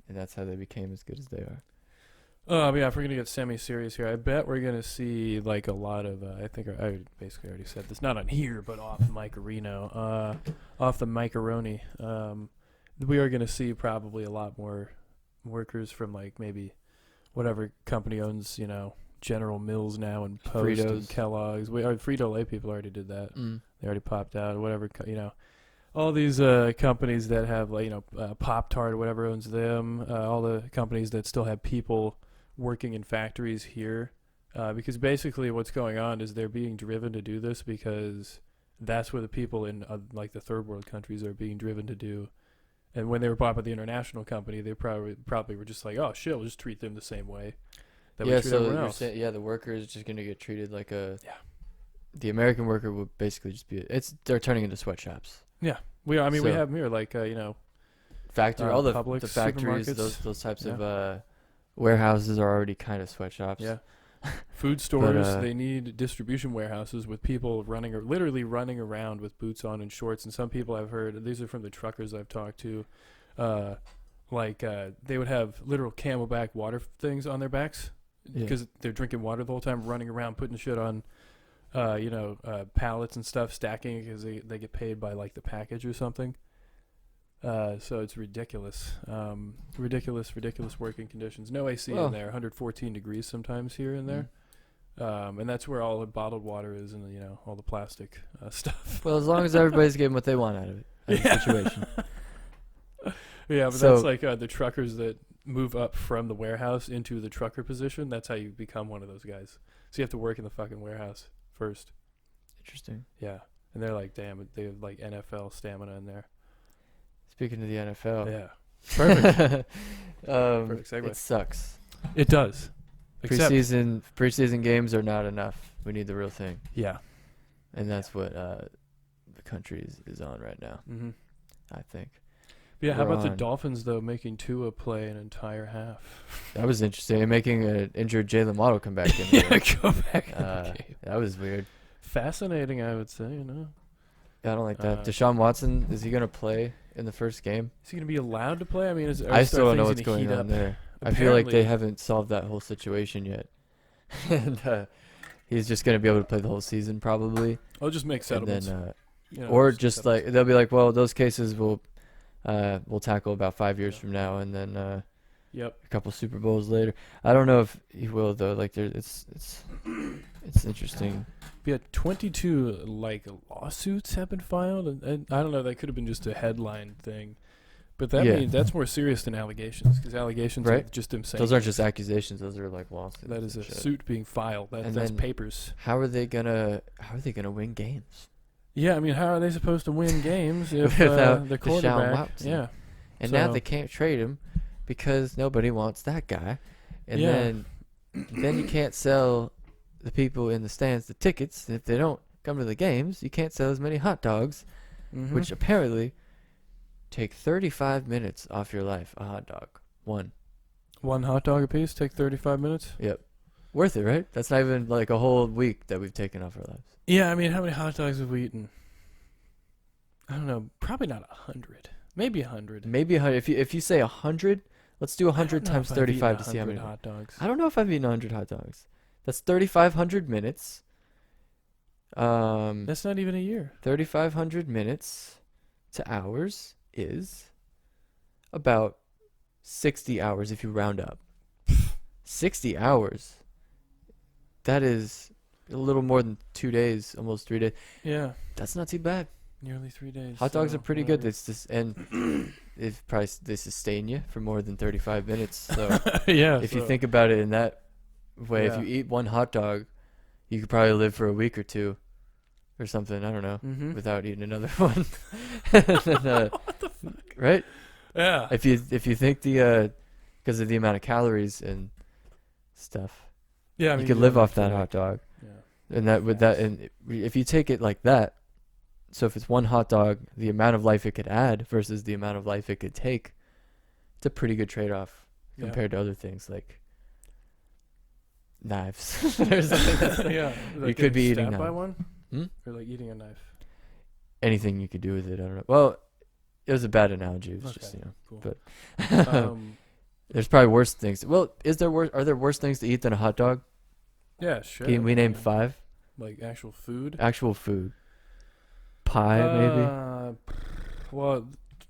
And that's how they became as good as they are. Yeah, if we're gonna get semi-serious here, I bet we're gonna see like a lot of. I think I basically already said this, not on here, but off Mike-a-Reno, off the Mike-a-Roni. We are gonna see probably a lot more workers from like maybe whatever company owns, General Mills now and Post and Fritos. Kellogg's. Frito-Lay people already did that. Mm. They already popped out. Whatever, all these companies that have Pop-Tart or whatever owns them. All the companies that still have people working in factories here Because basically what's going on is they're being driven to do this because that's what the people in like the third world countries are being driven to do. And when they were bought by the international company, they probably were just like, oh shit, we'll just treat them the same way that we treat everyone else. The worker is just gonna get treated like the American worker would basically just be. They're turning into sweatshops. Yeah, we have them here, like factory, all the Publix, factories, supermarkets. those types of warehouses are already kind of sweatshops. Yeah. Food stores, they need distribution warehouses with people literally running around with boots on and shorts. And some people I've heard, these are from the truckers I've talked to, they would have literal Camelback water things on their backs because they're drinking water the whole time, running around, putting shit on, pallets and stuff, stacking because they get paid by like the package or something. So it's ridiculous. Ridiculous working conditions. No AC in there. 114 degrees sometimes here and there. And that's where all the bottled water is and, all the plastic stuff. Well, as long as everybody's getting what they want out of it. The situation. Yeah, but that's like the truckers that move up from the warehouse into the trucker position. That's how you become one of those guys. So you have to work in the fucking warehouse first. Interesting. Yeah. And they're like, damn, they have like NFL stamina in there. Speaking of the NFL. Yeah. Perfect. Perfect segue. It sucks. It does. Preseason games are not enough. We need the real thing. Yeah. And that's what the country is on right now, I think. Yeah, how about the Dolphins, though, making Tua play an entire half? That was interesting. And making an injured Jalen Waddle come back in. Go back in the game. That was weird. Fascinating, I would say, I don't like that. Deshaun Watson, is he going to play in the first game? Is he going to be allowed to play? I mean, I still don't know what's going on there. Apparently, I feel like they haven't solved that whole situation yet. And he's just going to be able to play the whole season probably. I'll just make settlements. And then, or just like, they'll be like, well, those cases we'll tackle about 5 years from now. And then a couple Super Bowls later. I don't know if he will, though. Like, it's interesting. Yeah, 22 lawsuits have been filed, and I don't know. That could have been just a headline thing, but that means that's more serious than allegations because allegations are just him saying those aren't just accusations; those are like lawsuits. That is a suit being filed. That's papers. How are they gonna win games? Yeah, I mean, how are they supposed to win games if the quarterback? And now they can't trade him because nobody wants that guy, and then you can't sell the people in the stands the tickets. And if they don't come to the games, you can't sell as many hot dogs, which apparently take 35 minutes off your life. A hot dog, one hot dog a piece take 35 minutes. Yep, worth it, right? That's not even like a whole week that we've taken off our lives. Yeah, I mean, how many hot dogs have we eaten? I don't know. Probably not 100. Maybe 100. Maybe 100. If you say 100, let's do 100 times 35 to see how many hot dogs. I don't know if I've eaten 100 hot dogs. That's 3,500 minutes. That's not even a year. 3,500 minutes to hours is about 60 hours if you round up. 60 hours. That is a little more than 2 days, almost 3 days. Yeah. That's not too bad. Nearly 3 days. Hot dogs are pretty good. It's just, and they sustain you for more than 35 minutes. So if you think about it in that way, if you eat one hot dog, you could probably live for a week or two or something, I don't know, without eating another one. And then, what the fuck? Right? Yeah. If you think because of the amount of calories and stuff, I mean, you could live off that hot dog. Yeah. And and if you take it like that, so if it's one hot dog, the amount of life it could add versus the amount of life it could take, it's a pretty good trade-off compared to other things like knives. Or something you could be eating by one, or like eating a knife. Anything you could do with it, I don't know. Well, it was a bad analogy. It was just cool. But there's probably worse things. Well, are there worse things to eat than a hot dog? Yeah, sure. Can we name 5? Like actual food. Actual food. Pie, maybe. Well,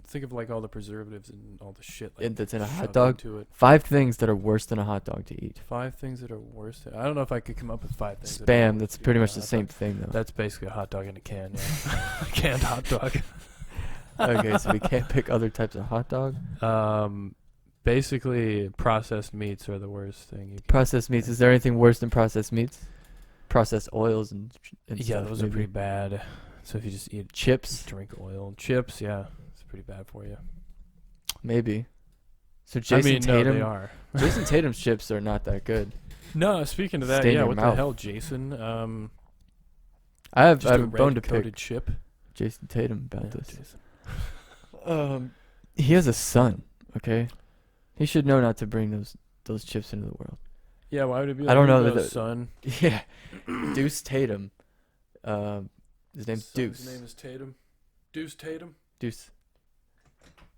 think of like all the preservatives and all the shit that's in a hot dog. 5 things that are worse than a hot dog to eat. 5 things that are worse. I don't know if I could come up with 5 things. Spam. That's pretty much the same thing, though. That's basically a hot dog in a can. Yeah. Canned hot dog. Okay, so we can't pick other types of hot dog. Basically, processed meats are the worst thing. You can Processed meats. Is there anything worse than processed meats? Processed oils and Yeah, stuff, those are maybe. pretty bad. So if you just eat Chips, drink oil, chips, yeah, it's pretty bad for you. maybe. So Jason no, Tatum. they are. Jason Tatum's chips are not that good. No, speaking of that, Stain yeah, your what the mouth. hell, Jason? I have Just a a bone to red-coated pick chip. Jason Tatum about Yeah, this. Jason. He has a son. Okay, he should know not to bring those chips into the world. Yeah, why would it be? I don't know that that the son. Yeah, Deuce Tatum. His name's Son's Deuce. name is Tatum. Deuce Tatum. Deuce.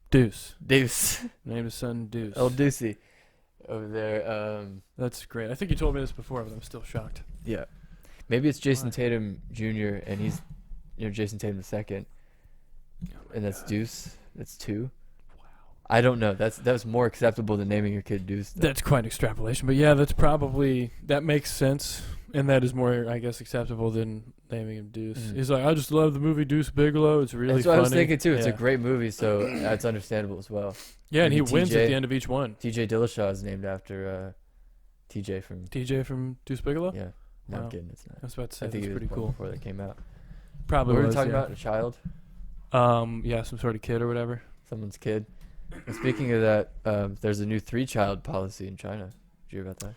Deuce. Deuce. Name his son Deuce. El Deucey. Over there. That's great. I think you told me this before, but I'm still shocked. Yeah. Maybe it's Jason Why? Tatum Jr. and he's, Jason Tatum the second, Oh my and that's God. Deuce. That's 2. Wow. I don't know. That's more acceptable than naming your kid Deuce. though. That's quite extrapolation, but yeah, that makes sense, and that is more, I guess, acceptable than naming him Deuce. Mm. He's like, I just love the movie Deuce Bigelow. It's really That's funny. what I was thinking too. It's a Yeah. great movie, so that's understandable as well. Yeah, and he Maybe wins at TJ. the end of each one. TJ Dillashaw is named after TJ from. TJ from Deuce Bigelow. Yeah. No, I'm Wow. kidding. It's I not. was about to say I think that's he was pretty born cool. before that came out. Probably What were we was, talking yeah. about? A child? Yeah, some sort of kid or whatever. Someone's kid. And speaking of that, there's a new 3-child policy in China. Did you hear about that?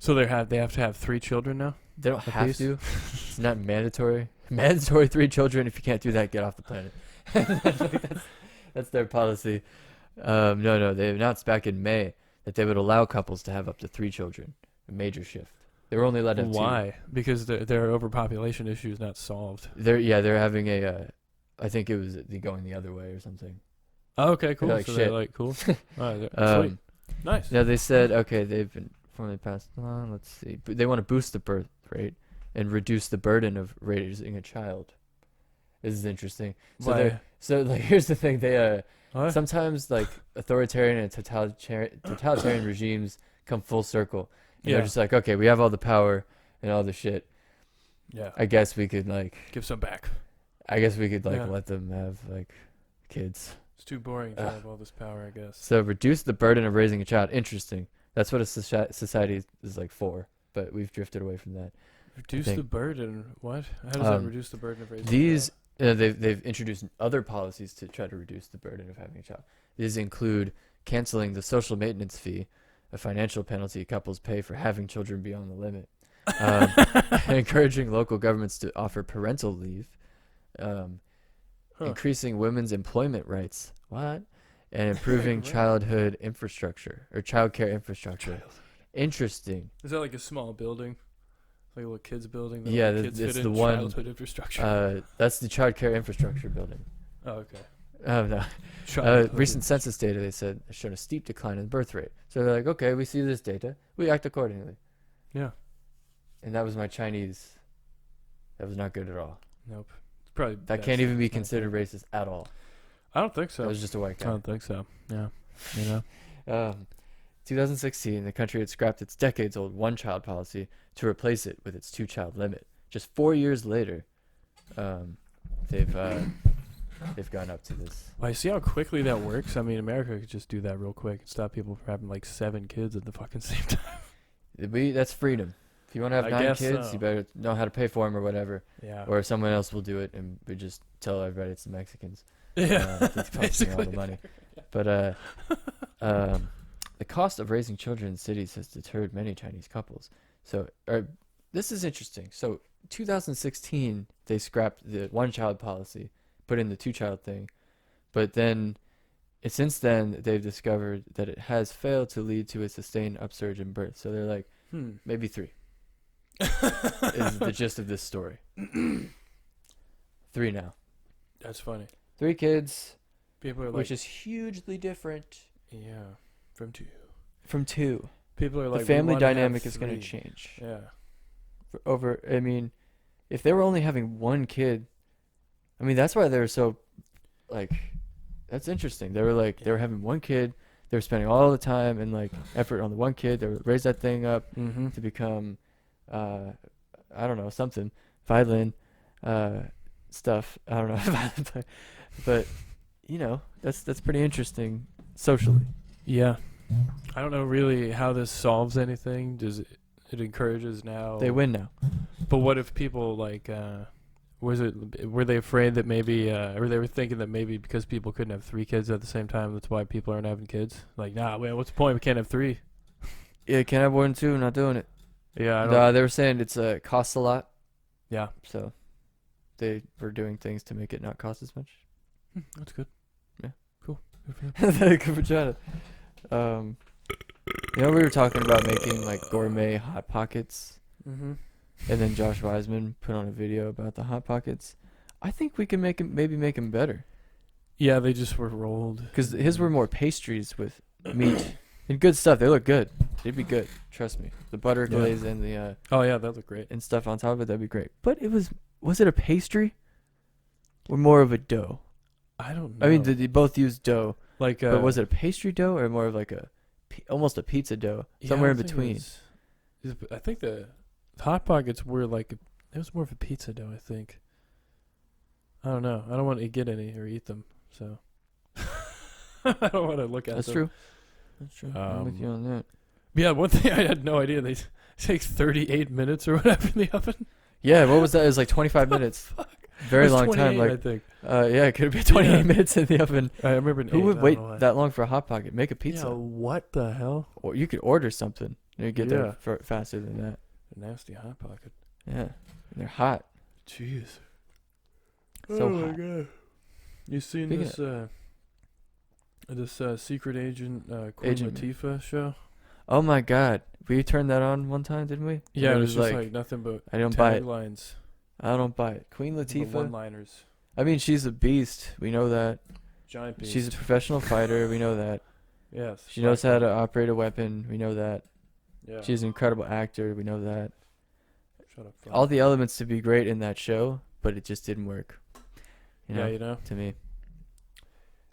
So they have to have 3 children now. They don't A have piece? to. It's not mandatory. Mandatory 3 children. If you can't do that, get off the planet. that's their policy. No. They announced back in May that they would allow couples to have up to 3 children. A major shift. They were only allowed to have 2. Why? Because their overpopulation issue is not solved. They're having a. I think it was going the other way or something. Oh, okay, cool. like So shit. they're like cool. Sweet. Nice. Yeah, they said okay. They've been formally passed along. Let's see. But they want to boost the birth rate and reduce the burden of raising a child. This is interesting. So Why? here's the thing. They What? sometimes like authoritarian and totalitarian regimes come full circle. And Yeah. they're just like, okay, we have all the power and all the shit. Yeah. I guess we could Give some back. Yeah. Yeah. let them have like kids. It's too boring to have all this power, I guess. So reduce the burden of raising a child. Interesting. That's what a society is like for. But we've drifted away from that. Reduce think- the burden. What? How does that Um, reduce the burden of raising a These child? they've introduced other policies to try to reduce the burden of having a child. These include canceling the social maintenance fee, a financial penalty couples pay for having children beyond the limit, encouraging local governments to offer parental leave, increasing women's employment rights, and improving What? childhood infrastructure or childcare infrastructure. Interesting. Is that like a small building? Like a little kids building? that Yeah, all the it's kids fit the in? one- Childhood infrastructure. That's the childcare infrastructure building. Oh, okay. Oh no. Childhood Recent census data, they said, has shown a steep decline in birth rate. So they're like, okay, we see this data, we act accordingly. Yeah. And that was my Chinese. That was not good at all. Nope. It's probably That best can't even if be it's not considered good. racist at all. I don't think so. That was just a white I guy. don't think so. Yeah. You know. 2016, the country had scrapped its decades-old one-child policy to replace it with its two-child limit. Just 4 years later, they've gone up to this. Well, I see how quickly that works. I mean, America could just do that real quick and stop people from having like 7 kids at the fucking same time. That's freedom. If you want to have I 9 guess kids, so. you better know how to pay for them or whatever. Yeah. Or someone else will do it, and we just tell everybody it's the Mexicans. Yeah. That's costing all the basically. money. But the cost of raising children in cities has deterred many Chinese couples. So this is interesting. So 2016, they scrapped the one-child policy, put in the two-child thing, but then since then they've discovered that it has failed to lead to a sustained upsurge in birth. So they're like, maybe 3 is the gist of this story. 3 now. That's funny. 3 kids, People are like, which is hugely different yeah, from 2. from 2. People are like, The we family wanna have dynamic is going to 3. change. Yeah. I mean, if they were only having 1 kid, I mean, that's why they're so, like, that's interesting. They were having 1 kid. They were spending all the time and, like, effort on the 1 kid. They would raise that thing up Mm-hmm. to become, I don't know, something, violin, stuff. I don't know, violin, but, you know, that's pretty interesting socially. Yeah. I don't know really how this solves anything. Does it encourages now? They win now. But what if people like were they afraid that maybe or they were thinking that maybe because people couldn't have 3 kids at the same time, that's why people aren't having kids? Like, nah, man, what's the point? We can't have 3. Yeah, can't have more than 2. Not doing it. Yeah, I don't. They were saying it's costs a lot, Yeah, so they were doing things to make it not cost as much. that's good. Yeah. Cool. Good for them. Good for China. We were talking about making like gourmet hot pockets, Mm-hmm. and then Josh Wiseman put on a video about the hot pockets. I think we can make them better, Yeah, they just were rolled. because his were more pastries with meat and good stuff. They look good. They'd be good. Trust me. The butter Yeah. glaze and the Oh yeah, that looked great. and stuff on top of it, that'd be great. But was it a pastry or more of a dough? I don't know. I mean, they both used dough, like, but was it a pastry dough or more of like almost a pizza dough, yeah, somewhere I in think between? I think the Hot Pockets were like it was more of a pizza dough. I think. I don't know. I don't want to get any or eat them, so I don't want to look at That's them. true. That's true. I'm with you on that. Yeah, one thing I had no idea. They takes 38 minutes or whatever in the oven. Yeah, what was that? It was like 25 minutes. Very It was long time. 28, Like, I think. yeah, it could be 28 Yeah. minutes in the oven. I remember. Who would wait that long for a hot pocket? Make a pizza, Yeah, what the hell? or you could order something. You get Yeah. there faster than that. A nasty Hot Pocket. Yeah, and they're hot. Jeez. So my hot. god. You seen Speaking this secret agent Queen Agent- Latifah show? Oh my God, we turned that on one time, didn't we? Yeah, And it was just like nothing but I don't buy it. taglines. I don't buy it. Queen The Latifah. one-liners. I mean, she's a beast. We know that. Giant beast. She's a professional fighter. We know that. yes. She knows how to operate a weapon. We know that. Yeah. She's an incredible actor. We know that. Shut up. All the elements to be great in that show, but it just didn't work. You know, Yeah, you know. to me.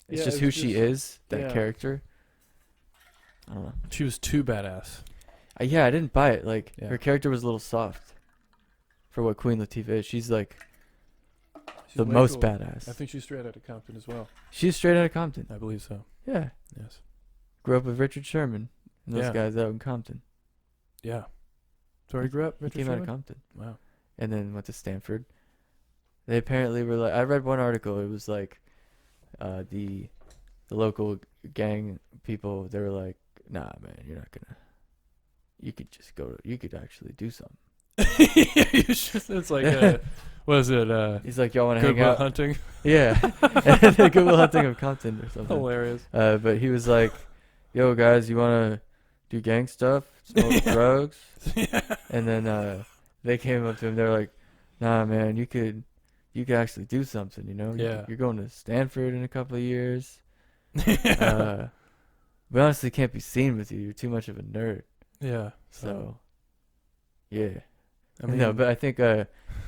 It's Yeah, just it who was she just- is, that yeah. character. I don't know. She was too badass. Yeah, I didn't buy it. Like, Yeah. her character was a little soft for what Queen Latifah is. She's like She's the way most cool. badass. I think she's straight out of Compton as well. She's straight out of Compton. I believe so. Yeah. Yes. Grew up with Richard Sherman and those Yeah. guys out in Compton. Yeah. So he grew up. He Richard came out of Sherman? Compton. Wow. And then went to Stanford. They apparently were like, I read one article. It was like, the local gang people. They were like, "Nah, man, you're not gonna. You could just go. You could actually do something." It's like, what is it? He's like, "Y'all want to hang Goodwill out?" Hunting. Yeah, Goodwill Hunting of Compton or something. Hilarious. But he was like, "Yo, guys, you want to do gang stuff, smoke drugs?" And then they came up to him. They're like, "Nah, man, you could actually do something. You know, Yeah. You're going to Stanford in a couple of years. We honestly can't be seen with you. You're too much of a nerd." Yeah. So, yeah. I mean, No, but I think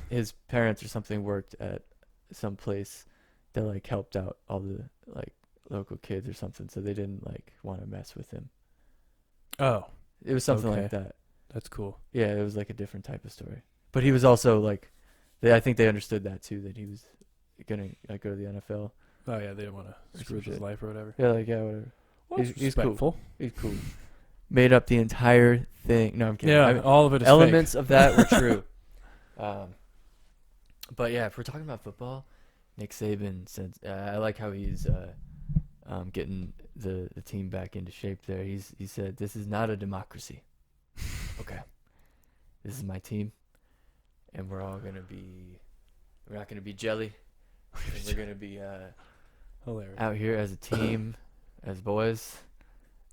his parents or something worked at some place that like helped out all the like local kids or something, so they didn't like want to mess with him. oh, It was something like Okay. that. that's cool. Yeah, it was like a different type of story. But he was also like, I think they understood that too, that he was gonna like go to the NFL. Oh yeah, they didn't want to Or screw with some his shit. life or whatever. Yeah, like whatever. Well, He's cool. respectful. He's cool. Made up the entire thing. No, I'm kidding. Yeah, I mean, all of it is elements of that were true. But yeah, if we're talking about football, Nick Saban said, I like how he's getting the team back into shape there. He said, "This is not a democracy. Okay, this is my team, and we're not gonna be jelly. And we're gonna be Hilarious. out here as a team, as boys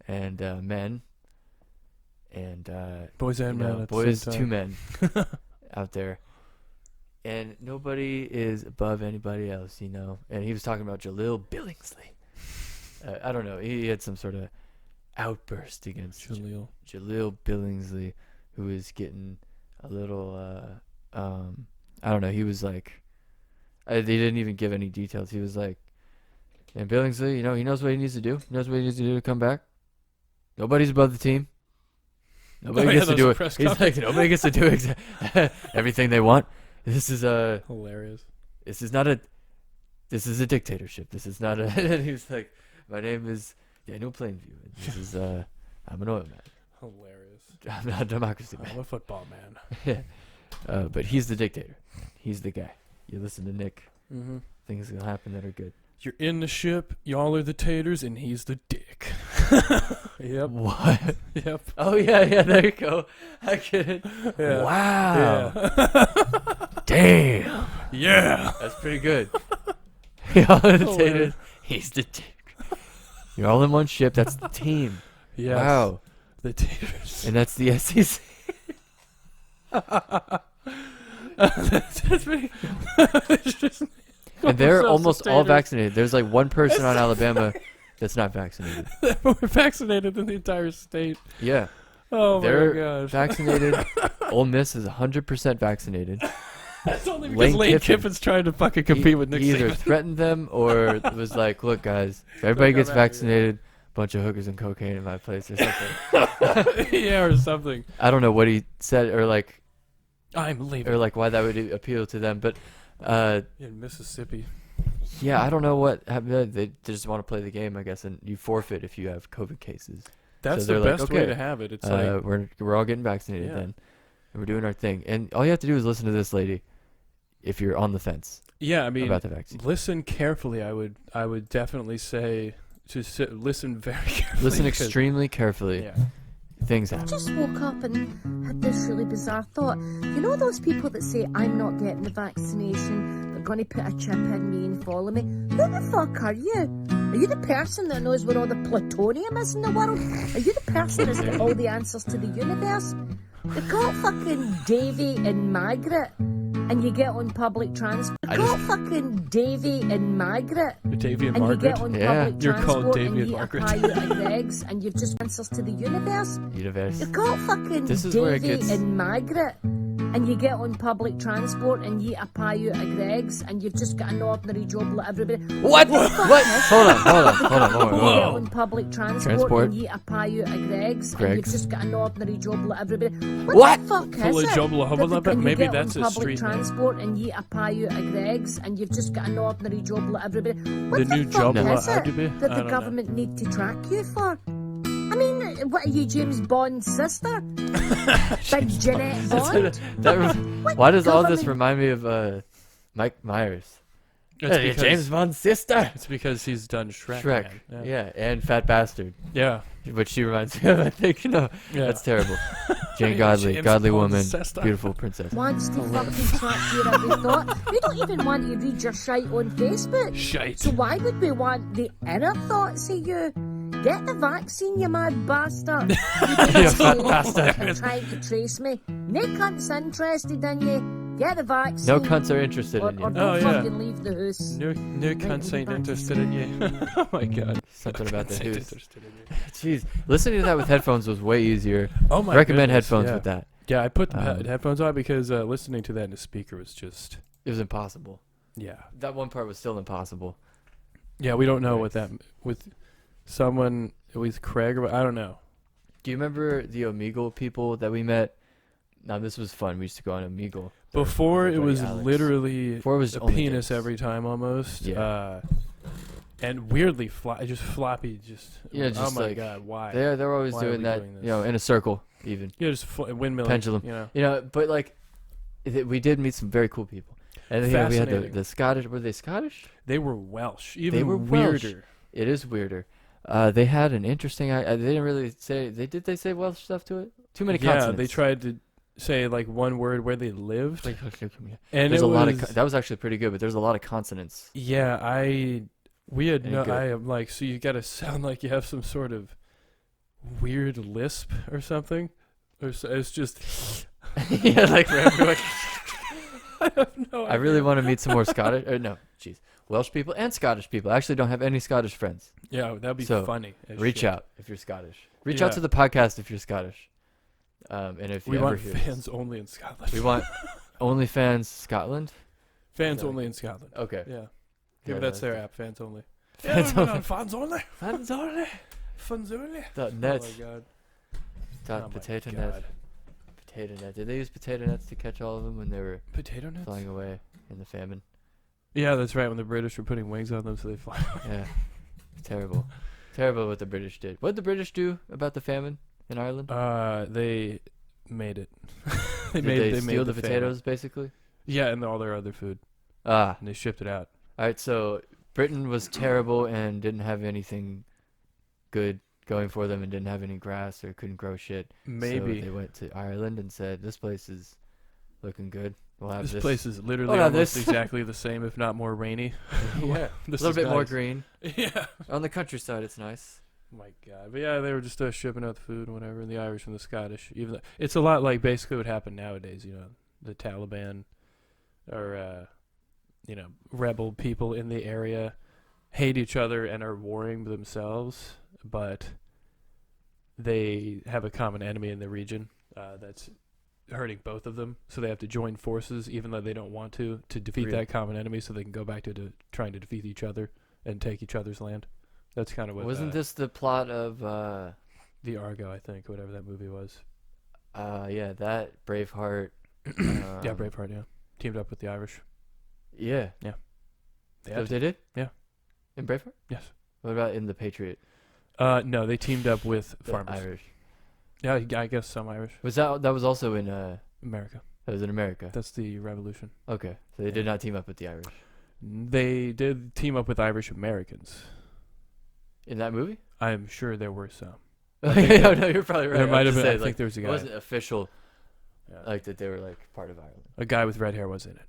and men, and Boys and you men know, at boys, the same two time. men out there, and nobody is above anybody else, you know." And he was talking about Jaleel Billingsley. I don't know. He had some sort of outburst against Jaleel Billingsley, who is getting a little. I don't know. He was like, they didn't even give any details. He was like, and Billingsley, you know, he knows what he needs to do. He knows what he needs to do to come back. Nobody's above the team. Nobody gets to do it. He's like, nobody gets to do everything they want. This is Hilarious. This is a dictatorship. This is not a. And he was like, "My name is Daniel Plainview. This is I'm an oil man. Hilarious. I'm not a democracy I'm man. a football man. Yeah. But he's the dictator. He's the guy. You listen to Nick. Mm-hmm. Things will happen that are good. You're in the ship. Y'all are the taters, and he's the dick. Yep. What? Yep. Oh yeah. There you go. I get it. Yeah. Wow. Yeah. Damn. Yeah. That's pretty good. Y'all are the Hilarious. taters. He's the dick. You're all in one ship. That's the team. Yes. Wow. The taters. And that's the SEC. That's pretty. It's just And they're themselves almost as all taters. vaccinated. There's like one person on Alabama that's not vaccinated. We're vaccinated in the entire state. Yeah. Oh They're my gosh. vaccinated. Ole Miss is 100% vaccinated. That's only because Lane Kiffin. Kiffin's trying to fucking compete with Nick He either Saban. threatened them or was like, look, guys, if everybody Look, gets I'm outta here." vaccinated, bunch of hookers and cocaine in my place or something. Yeah, or something. I don't know what he said or like I'm leaving. or like why that would appeal to them, but In Mississippi. yeah, I don't know what happened. They just want to play the game, I guess, and you forfeit if you have COVID cases. That's they're the like, best way okay, to have it. It's like we're all getting vaccinated Yeah. then, and we're doing our thing. And all you have to do is listen to this lady, if you're on the fence yeah, I mean, about the vaccine. listen carefully. I would definitely say to listen very carefully. Listen because- extremely carefully. Yeah. Things I happen. just woke up and had this really bizarre thought. You know those people that say, I'm not getting the vaccination, they're going to put a chip in me and follow me? Who the fuck are you? Are you the person that knows where all the plutonium is in the world? Are you the person that's got all the answers to the universe? They've got fucking Davy and Margaret, and you get on public transport. I They've got just- fucking Davy and Margaret. Davy and And you Margaret. get on Yeah. public You're called transport Davy and and you eat a Margaret. pie out of Greg's, and you've just answers to the universe. Universe. You've got fucking This is where it Davy gets- and Margaret, and you get on public transport and you eat a pie out of Greg's, and you've just got an ordinary job like everybody. What? What? Hold on. You get on public transport, Transport. and you eat a pie out of Greg's, and Greg's. you've just got an ordinary job like everybody. What? The fuck Full is of it? jobble hubba lubba? And you Maybe get that's on a public street name. transport and you eat a pie out of Greg's, and you've just got an ordinary job like everybody. What The the new fuck job is lot, it Abby? that I the don't know. government need to track you for? I mean, what are you, James Bond's sister? Big Jeanette Bond? Why does all this government- remind me of Mike Myers? It's Hey, because- James Bond's sister. It's because he's done Shrek. Shrek. man. Yeah, and Fat Bastard, Yeah. which she reminds me of. I think Yeah. that's terrible. Jane Yeah, Godley, James godly Bond's woman, sister. beautiful princess. Wants to fucking track your every thought. We don't even want to read your shite on Facebook. Shite. So why would we want the inner thoughts of you? Get the vaccine, you mad bastard. You fat bastard. You're trying to trace me. No cunt's interested in you. Get the vaccine. No cunts are interested Or in don't you. Oh, yeah. fucking leave the house. No cunts ain't interested in you. Oh my god. Something about the Cunts ain't who's. interested in you. Jeez, listening to that with headphones was way easier. Oh my Recommend goodness, headphones yeah. with that. Yeah, I put the Um, headphones on because listening to that in a speaker was just It was impossible. yeah. That one part was still impossible. Yeah, we don't know what that with someone with Craig or I don't know. Do you remember the Omegle people that we met? Now this was fun. We used to go on Omegle. Before it buddy was Alex. literally Before it was a only penis dicks. every time almost. Yeah. And weirdly just floppy. Just Yeah, oh just my like, god, why? They're always Why are doing we that, doing you know, this? in a circle even. Yeah, just windmill Pendulum. You know. But like, we did meet some very cool people. And you know, we had Fascinating. the Scottish. Were they Scottish? They were Welsh. Even were Welsh. weirder. It is weirder. They had an interesting. They didn't really say. Did they say Welsh stuff to it? Too many Yeah, consonants. they tried to say like one word where they lived. Like, And there's it a lot of. was- That was actually pretty good, but there's a lot of consonants. Yeah, we had Ain't no. good. I am like, so you got to sound like you have some sort of weird lisp or something, or so, it's just. Yeah, like random. I have no. I really want to meet some more Scottish. Welsh people and Scottish people. I actually don't have any Scottish friends. Yeah, that'd be So, funny. as Reach shit. out if you're Scottish. Reach out Yeah. to the podcast if you're Scottish. And if We you ever want hear fans this. only in Scotland. We want OnlyFans Scotland. fans Yeah. only in Scotland. Okay. Yeah, Yeah, maybe that's their app. Fans only. Fans Yeah, only. Fans only. Fans only. Fans only. .net. Oh my god. Dot Oh my potato God. net. Potato net. Did they use potato nets to catch all of them when they were Potato nuts. flying away in the famine? Yeah, that's right. When the British were putting wings on them, so they fly. Yeah. Terrible. Terrible what the British did. What did the British do about the famine in Ireland? They made it. Did they steal the famine. potatoes, basically? Yeah, and all their other food. Ah. And they shipped it out. All right, so Britain was terrible and didn't have anything good going for them and didn't have any grass or couldn't grow shit. Maybe. So they went to Ireland and said, this place is looking good. We'll have This place is literally We'll have almost this." exactly the same, if not more rainy. Yeah, This a little is bit more nice. green. Yeah. On the countryside, it's nice. My God. But yeah, they were just shipping out the food and whatever, and the Irish and the Scottish. Even though, it's a lot like basically what happened nowadays, the Taliban or, rebel people in the area hate each other and are warring themselves, but they have a common enemy in the region that's hurting both of them, so they have to join forces even though they don't want to defeat that common enemy, so they can go back to trying to defeat each other and take each other's land. That's kind of what Wasn't this the plot of the Argo, I think, whatever that movie was. yeah, that Braveheart. Yeah, Braveheart, yeah. Teamed up with the Irish. Yeah. Yeah. So they did? Yeah. In Braveheart? Yes. What about in The Patriot? No, they teamed up with The farmers. Irish. Yeah, I guess some Irish. Was that was also in America. that was in America. That's the revolution. Okay. So they did not team up with the Irish. They did team up with Irish Americans. In that movie? I'm sure there were some. No, you're probably right. There might I'm have just been. I saying, think there was a it guy. wasn't official, Yeah. like that they were like part of Ireland. A guy with red hair was in it.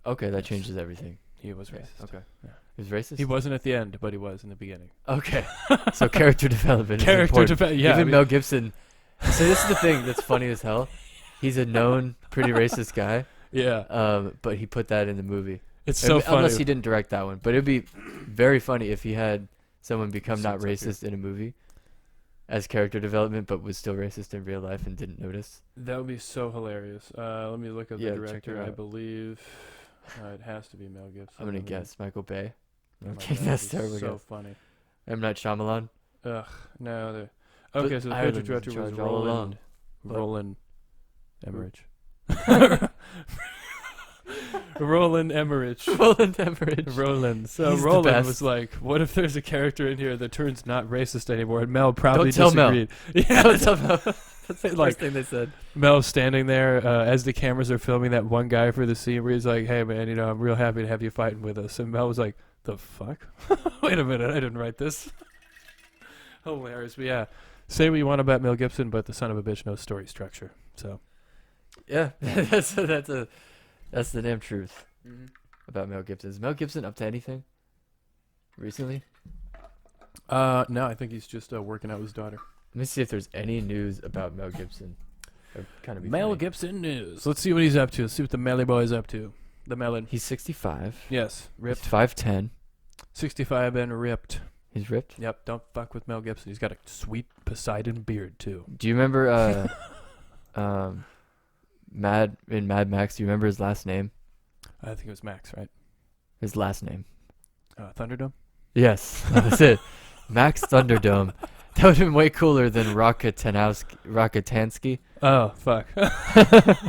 Okay, that changes everything. He was Yeah, racist. okay. Yeah. He was racist? He wasn't at the end, but he was in the beginning. Okay. So character development is Character important. development, yeah. Even Mel Gibson. So this is the thing that's funny as hell. He's a known pretty racist guy. Yeah. But he put that in the movie. It's so funny. Unless he didn't direct that one. But it'd be very funny if he had someone become not Sounds like racist in a movie as character development, but was still racist in real life and didn't notice. That would be so hilarious. Let me look up Yeah, the check it director. I out. believe it has to be Mel Gibson. I'm gonna I mean, guess Michael Bay. oh my Okay, God, that's that'd be terrible. So guess. funny. M. Night Shyamalan. Ugh, no. But Okay, so the Ireland creative was in director was charge all along. Roland Emmerich. Roland Emmerich. Roland Emmerich. Roland. So He's the Roland best. was like, "What if there's a character in here that turns not racist anymore?" And Mel probably Don't tell Mel. disagreed. Yeah, Don't tell Mel. That's the Like- first thing they said. Mel standing there as the cameras are filming that one guy for the scene where he's like, "Hey man, I'm real happy to have you fighting with us." And Mel was like, "The fuck? Wait a minute, I didn't write this." Hilarious, but yeah. Say what you want about Mel Gibson, but the son of a bitch knows story structure. So Yeah, that's the damn truth about Mel Gibson. Is Mel Gibson up to anything recently? no, I think he's just working out with his daughter. Let me see if there's any news about Mel Gibson. Kind of Mel Gibson news. Let's see what he's up to. Let's see what the Melly boy's up to. The Melon. He's 65. Yes, He's ripped. 5'10". 65 and ripped. He's ripped. Yep, don't fuck with Mel Gibson. He's got a sweet Poseidon beard too. Do you remember Mad Max? Do you remember his last name? I think it was Max, right? His last name. Thunderdome. Yes, that's it. Max Thunderdome. That would have been way cooler than Rockatansky. Oh, fuck.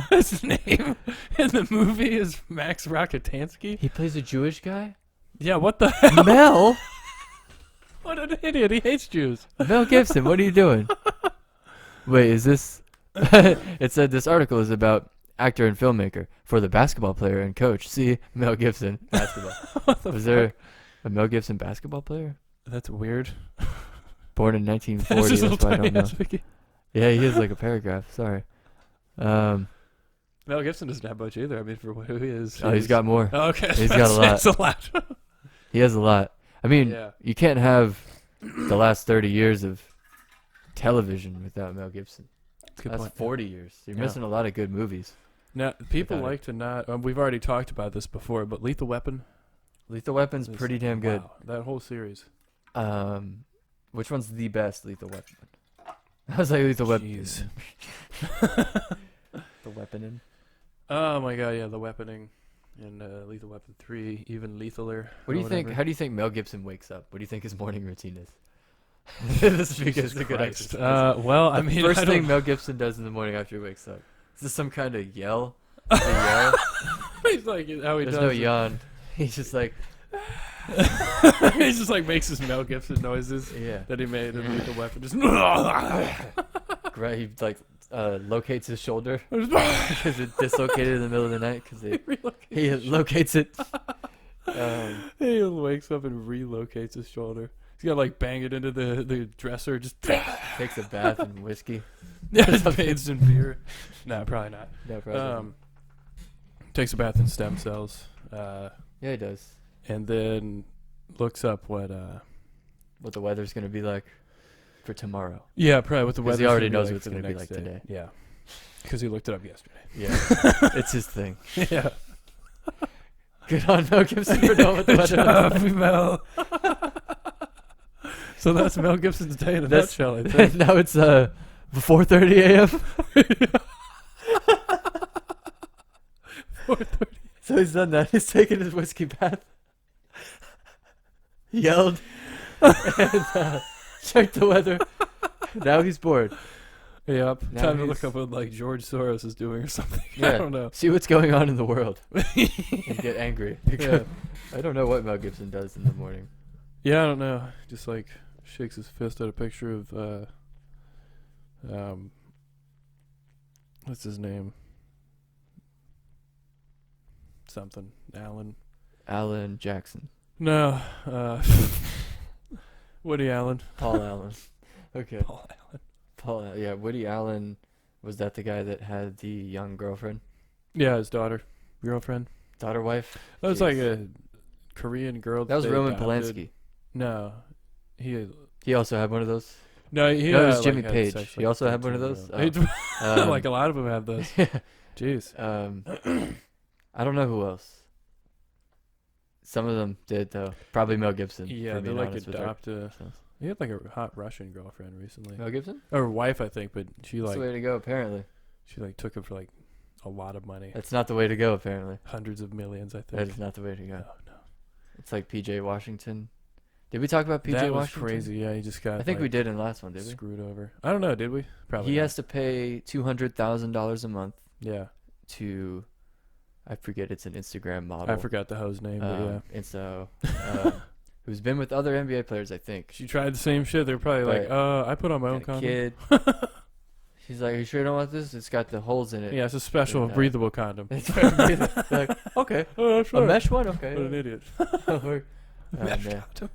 His name in the movie is Max Rockatansky? He plays a Jewish guy? Yeah, what the hell? Mel? What an idiot. He hates Jews. Mel Gibson, what are you doing? Wait, is this... It said this article is about actor and filmmaker for the basketball player and coach. See, Mel Gibson, basketball. Was there a Mel Gibson basketball player? That's weird. Born in 1940, That's his that's little why I tiny don't know. ass Vicky. Yeah, he is like a paragraph, sorry. Mel Gibson doesn't have much either. I mean, for who he is. Oh, he's got more. Oh, okay. He's got a lot. That's a lot. He has a lot. I mean, Yeah. you can't have the last 30 years of television without Mel Gibson. That's a good That's point. 40 years. You're Yeah. missing a lot of good movies. Now, people Without it. like to not... we've already talked about this before, but Lethal Weapon... Lethal Weapon's is- pretty damn good. Wow, that whole series. Which one's the best Lethal Weapon? I was like Lethal Weapon. Jeez. The Weaponin. Oh my god, yeah, the weaponing in Lethal Weapon 3, even lethaler. What do or you think? whatever. How do you think Mel Gibson wakes up? What do you think his morning routine is? This is because Jesus it's a good Christ. exercise. Well, I The mean, first I thing don't- Mel Gibson does in the morning after he wakes up. Is this some kind of yell? A yell? He's like, how he There's does no it. yawn. He's just like, He just like makes his Mel Gibson noises Yeah. that he made in Lethal Weapon. Just Right. He like locates his shoulder because it dislocated in the middle of the night because he locates it. He wakes up and relocates his shoulder. He's got to like bang it into the dresser. Just Takes a bath in whiskey. yeah, bathes in beer. No, probably not. No problem. Takes a bath in stem cells. Yeah, he does. And then looks up what the weather's gonna be like for tomorrow. yeah, probably what the 'Cause weather. he already knows what it's gonna be like today. Yeah, because he looked it up yesterday. Yeah, it's his thing. Yeah. Good on Mel Gibson for knowing what the weather looks like. Mel. So that's Mel Gibson's day in a That's- nutshell, I think. Now it's 4:30 a.m. 4:30. So he's done that. He's taken his whiskey bath, yelled, and checked the weather. Now he's bored. Yep. Now Time to he's- look up what like George Soros is doing or something. Yeah. I don't know. See what's going on in the world and get angry. Because I don't know what Mel Gibson does in the morning. Yeah, I don't know. Just like shakes his fist at a picture of what's his name? Something. Alan Jackson. No. Woody Allen. Paul Allen. Okay. Paul Allen. Yeah, Woody Allen, was that the guy that had the young girlfriend? Yeah, his girlfriend. Daughter, wife? That was Jeez. like a Korean girl. That was they Roman adopted. Polanski. No, He also had one of those? no, No, it was Jimmy Page. He also had one of those? Oh. Like a lot of them have those. Jeez. I don't know who else. Some of them did, though. Probably Mel Gibson. Yeah, for they being like honest with her. adopt a. He had like a hot Russian girlfriend recently, Mel Gibson? or wife, I think. But she That's like the way to go, apparently. she like took him for like a lot of money, That's not the way to go, apparently. hundreds of millions, I That think. is not the way to go. No, no. It's like P.J. Washington. Did we talk about P.J. That was Washington? crazy. Yeah, he just got. I think we like, did in the last one, did we? screwed over. I don't know. Did we? Probably. He not. has to pay $200,000 a month Yeah, to, I forget, it's an Instagram model. I forgot the hoe name, but yeah. And so, who's been with other NBA players, I think. She tried the same shit. They're probably like, But I put on my own Got a condom. kid. She's like, "Are you sure you don't want this? It's got the holes in it." Yeah, it's a special And, breathable condom. It's very breathable. Like, okay, Oh, a mesh one, okay. What an idiot. Oh, man. condom.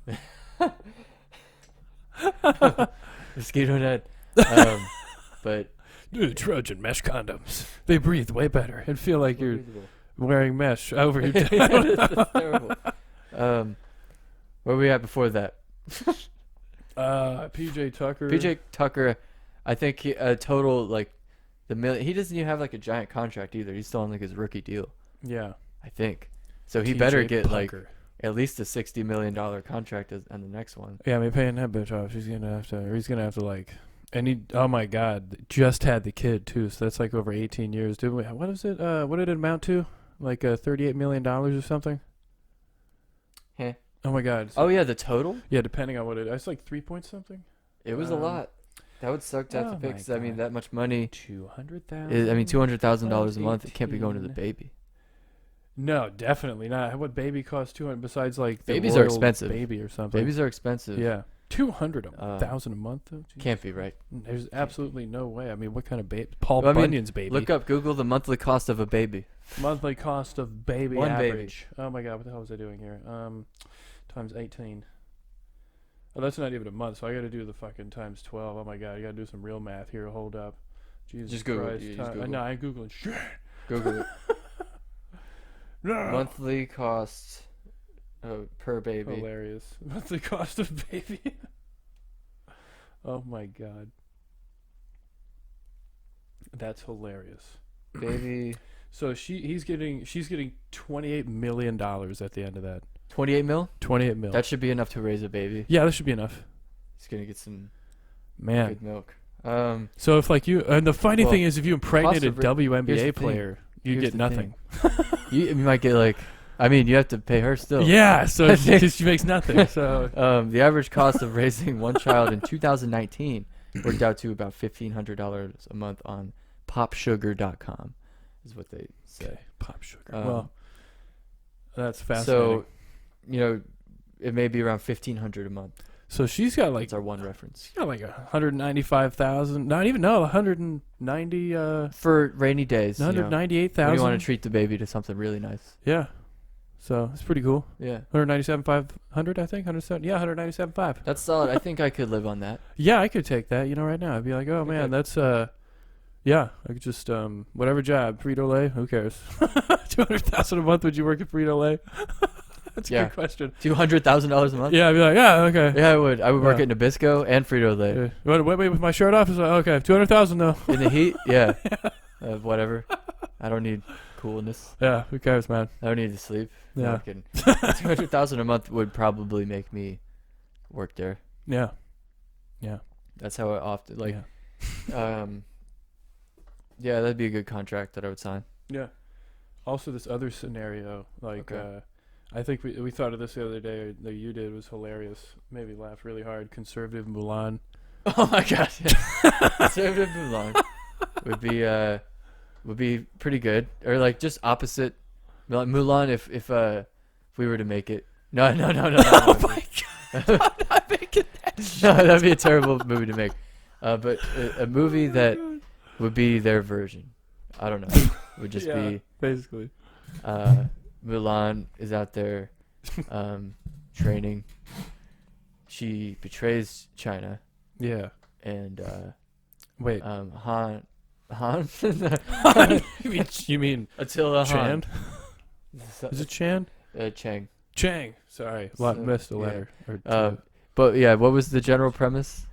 Mosquito net. But Dude, Trojan mesh condoms. They breathe way better and feel like you're breathable. wearing mesh over your That's terrible. Where were we at before that? PJ Tucker. PJ Tucker, I think he, total like the million. He doesn't even have like a giant contract either. He's still on like his rookie deal, Yeah. I think. So he better TJ get like Pucker. at least a $60 million contract on the next one. Yeah, I mean, paying that bitch off. She's gonna have to, or he's gonna have to like, and he. Oh my God, just had the kid too. So that's like over 18 years. Did we? What is it? What did it amount to? Like $38 million or something. Heh. Oh my God. Oh yeah, the total. Yeah, depending on what it. It's like 3 point something. It was a lot. That would suck to have to oh pay. my 'Cause, I mean, God. that much money. 200,000. I mean, $200,000 a month. It can't be going to the 18. baby. No, definitely not. What baby costs 200? Besides, like the Babies are royal expensive. Baby or something. Babies are expensive. Yeah, 200,000 a month though. Jeez. Can't be right. There's absolutely no way. I mean, what kind of baby? Paul Well, I mean, Bunyan's baby. Look up Google the monthly cost of a baby. Monthly cost of baby One baby. average. Oh my God, what the hell was I doing here? Times 18. Oh, that's not even a month, so I got to do the fucking times 12. Oh my God, you got to do some real math here. Hold up. Jesus Just Google it. Christ. You just Google. No, I'm googling shit. Google it. No. Monthly cost per baby. Hilarious. Monthly cost of baby. Oh my God. That's hilarious. Baby. So she's getting $28 million at the end of that. 28 mil? 28 mil. That should be enough to raise a baby. Yeah, that should be enough. He's gonna get some Man. good milk. So if like you, and the funny Well, thing is, if you impregnate a here's the WNBA thing. player, you Here's get the nothing. you might get like, I mean, you have to pay her still. Yeah, so she makes nothing. So The average cost of raising one child in 2019 worked out to about $1,500 a month on popsugar.com, is what they say. okay, pop sugar. Um, Well, that's fascinating. So, you know, it may be around $1,500 a month. So she's got like That's our one reference. she's got like 195,000. Not even 190. For rainy days. 198,000. When you want to treat the baby to something really nice. Yeah. So it's pretty cool. Yeah. 197,500, I think. 107. Yeah, 197,500. That's solid. I think I could live on that. Yeah, I could take that. Right now, I'd be like, oh man, that's yeah. I could just whatever job, Frito-Lay. Who cares? 200,000 a month. Would you work at Frito-Lay? That's a good question. $200,000 a month. Yeah, I'd be like, yeah, okay. Yeah, I would. I would work at Nabisco and Frito-Lay. You want to wait with my shirt off? It's like, okay, 200,000 though. In the heat. Yeah. Whatever. I don't need coolness. Yeah, who cares, man? I don't need to sleep. Yeah. $200,000 a month would probably make me work there. Yeah. Yeah. That's how I often yeah, that'd be a good contract that I would sign. Yeah. Also, this other scenario, like, I think we thought of this the other day, that you did, was hilarious. Made me laugh really hard. Conservative Mulan. Oh my god. Yeah. Conservative Mulan would be pretty good. Or like just opposite Mulan if we were to make it. No. Oh my god. I'm not making that shit. No, that'd be a terrible movie to make. But a movie that would be their version. I don't know. Would just be basically. Mulan is out there training. She betrays China. Yeah. And wait. Han you mean Attila Chan? Han. Is it Chan? Chang. Sorry. So, missed a letter. Yeah. Or two. But yeah, what was the general premise?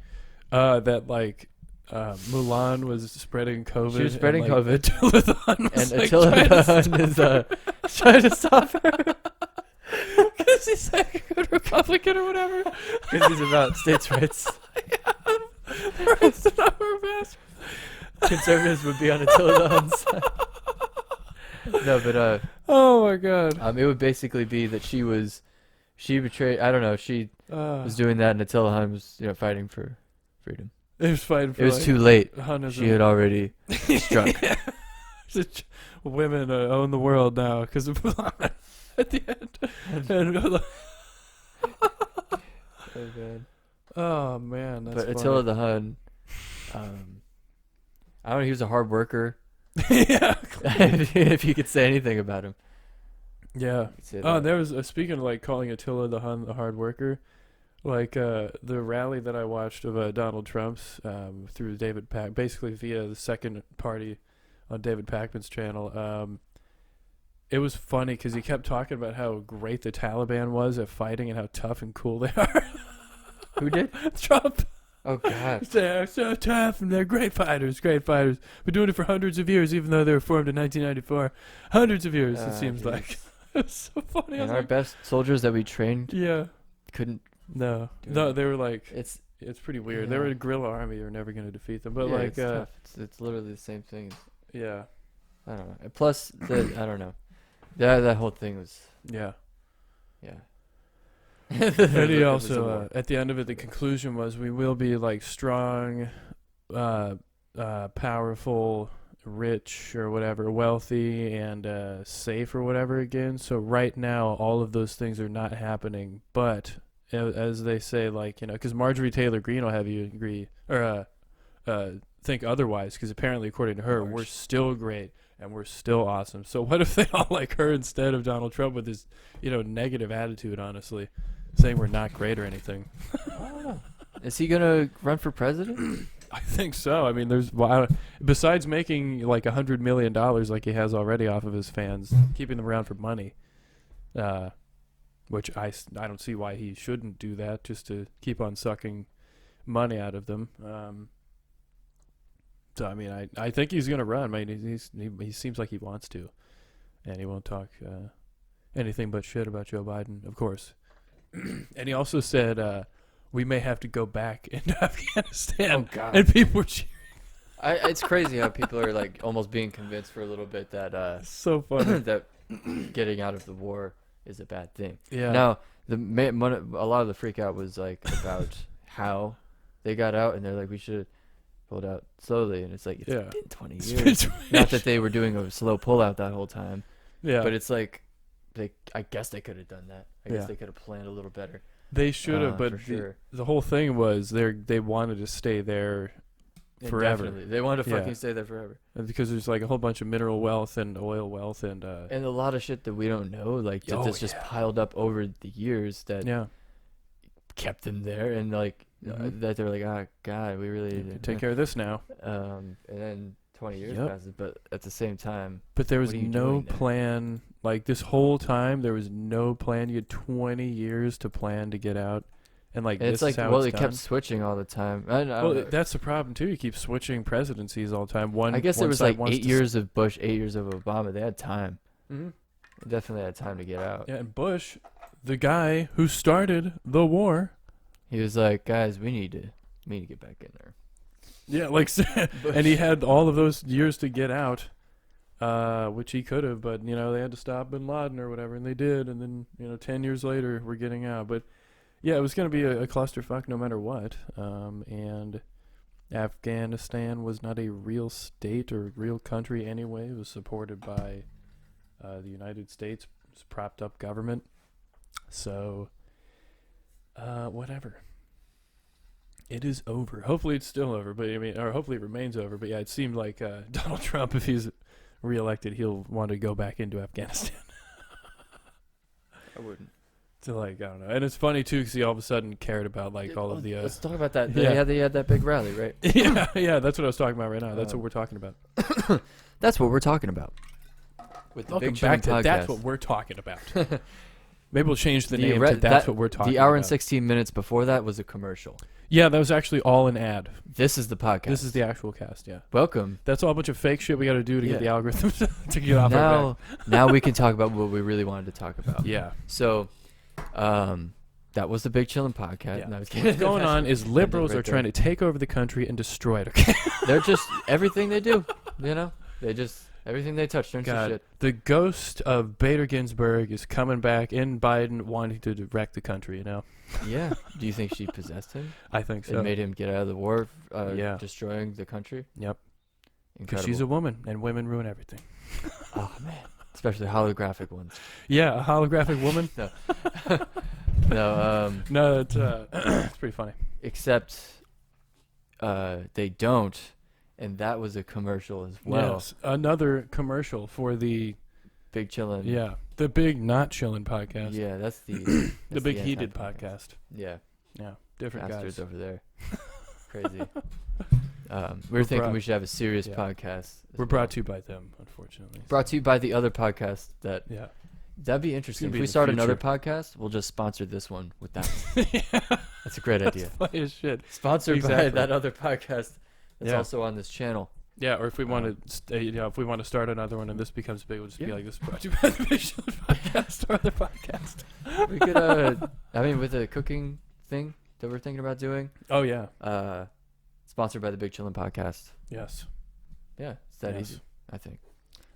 That like Mulan was spreading COVID. She was spreading and, like, COVID. Attila the Hun was, And like, Attila Han is trying to stop her. Because he's like a good Republican or whatever. Because he's about states' rights. Rights to not wear masks. Conservatives would be on Attila the Hun's side. No, but oh my god. It would basically be that she betrayed. I don't know. She was doing that, and Attila Han was fighting for freedom. It was fighting for. It was too late. Hunism. She had already struck. Women own the world now because of Mulan at the end. Oh man, that's but funny. Attila the Hun, I don't know. He was a hard worker. Yeah. if you could say anything about him. Yeah. There was speaking of like calling Attila the Hun a hard worker, like the rally that I watched of Donald Trump's through David Pack, basically via the second party on David Pakman's channel. It was funny because he kept talking about how great the Taliban was at fighting and how tough and cool they are. Who did? Trump. Oh God. They're so tough and they're great fighters. Been doing it for hundreds of years, even though they were formed in 1994. Hundreds of years, it seems like. It's so funny. And our best soldiers that we trained couldn't. No, they were like. It's pretty weird. They were a guerrilla army. You're never going to defeat them. But it's tough. It's literally the same thing. Yeah. I don't know. And plus, I don't know. Yeah, that whole thing was. Yeah. Yeah. And he also, at the end of it, the conclusion was we will be like strong, powerful, rich or whatever, wealthy and safe or whatever again. So right now, all of those things are not happening. But as they say, like, because Marjorie Taylor Greene will have you agree or think otherwise, because apparently, according to her, we're still great and we're still awesome. So what if they all like her instead of Donald Trump with his, negative attitude, honestly? Saying we're not great or anything. I don't know. Is he gonna run for president? I think so. I mean, besides making like $100 million like he has already off of his fans, keeping them around for money, which I don't see why he shouldn't do that, just to keep on sucking money out of them. So I mean, I think he's gonna run. I mean, he seems like he wants to, and he won't talk anything but shit about Joe Biden, of course. And he also said we may have to go back into Afghanistan. Oh God! And people were cheering. It's crazy how people are like almost being convinced for a little bit that so funny that getting out of the war is a bad thing. Yeah. Now a lot of the freak out was like about how they got out, and they're like, we should have pulled out slowly, and it's like it's been 20 years. Not that they were doing a slow pullout that whole time. Yeah. But it's like I guess they could have done that. I guess they could have planned a little better. They should have, but sure. the whole thing was they wanted to stay there forever. Indefinitely. They wanted to fucking stay there forever. Because there's like a whole bunch of mineral wealth and oil wealth and a lot of shit that we don't know, like that's just piled up over the years that kept them there, and like that they're like, oh God, we really need to take care of this now. And then 20 years passes, but at the same time, but there was no plan. Like this whole time, there was no plan. You had 20 years to plan to get out, and like it's like, well, it kept switching all the time. Well, that's the problem too. You keep switching presidencies all the time. I guess there was like 8 years of Bush, 8 years of Obama. They had time. Mm-hmm. They definitely had time to get out. Yeah, and Bush, the guy who started the war, he was like, guys, we need to get back in there. Yeah, like, and he had all of those years to get out, which he could have, but, they had to stop Bin Laden or whatever, and they did, and then, 10 years later, we're getting out. But, yeah, it was going to be a clusterfuck no matter what, and Afghanistan was not a real state or real country anyway. It was supported by the United States, propped up government, so, whatever. It is over. Hopefully it's still over, but or hopefully it remains over. But yeah, it seemed like Donald Trump, if he's reelected, he'll want to go back into Afghanistan. I wouldn't. So I don't know. And it's funny too, because he all of a sudden cared about all of the. Let's talk about that. They had that big rally, right? yeah. That's what I was talking about right now. That's what we're talking about. That's what we're talking about. With the Big Chillin Podcast. That's what we're talking about. Maybe we'll change the name to That's What We're Talking About. The hour and 16 minutes before that was a commercial. Yeah, that was actually all an ad. This is the podcast. This is the actual cast, yeah. Welcome. That's all a bunch of fake shit we got to do to get the algorithm to get off our back. Now we can talk about what we really wanted to talk about. Yeah. So, that was the Big Chillin Podcast. Yeah. No, what's going on is liberals are trying to take over the country and destroy it, okay? They're just, everything they do, they just... Everything they touch turns to shit. The ghost of Bader Ginsburg is coming back in Biden wanting to wreck the country, Yeah. Do you think she possessed him? I think so. It made him get out of the war, destroying the country? Yep. Because she's a woman, and women ruin everything. Oh, man. Especially holographic ones. Yeah, a holographic woman? No. No, it's pretty funny. Except they don't. And that was a commercial as well. Yes, another commercial for the Big Chillin. Yeah, the Big Not Chillin Podcast. Yeah, that's the the Big Heated Podcast. Yeah, different bastards guys over there. Crazy. We were thinking we should have a serious podcast. We're brought to you by them, unfortunately. Brought to you by the other podcast that. Yeah. That'd be interesting. If we start another podcast, we'll just sponsor this one with that one. That's a great idea. That's funny as shit. Sponsored by that other podcast. It's also on this channel. Yeah, or if we want to, if we want to start another one and this becomes big, we'll just be like, this brought to you by the Big Chillin Podcast or other podcast. We could, with the cooking thing that we're thinking about doing. Oh, yeah. Sponsored by the Big Chillin Podcast. Yes. Yeah, it's that easy, I think.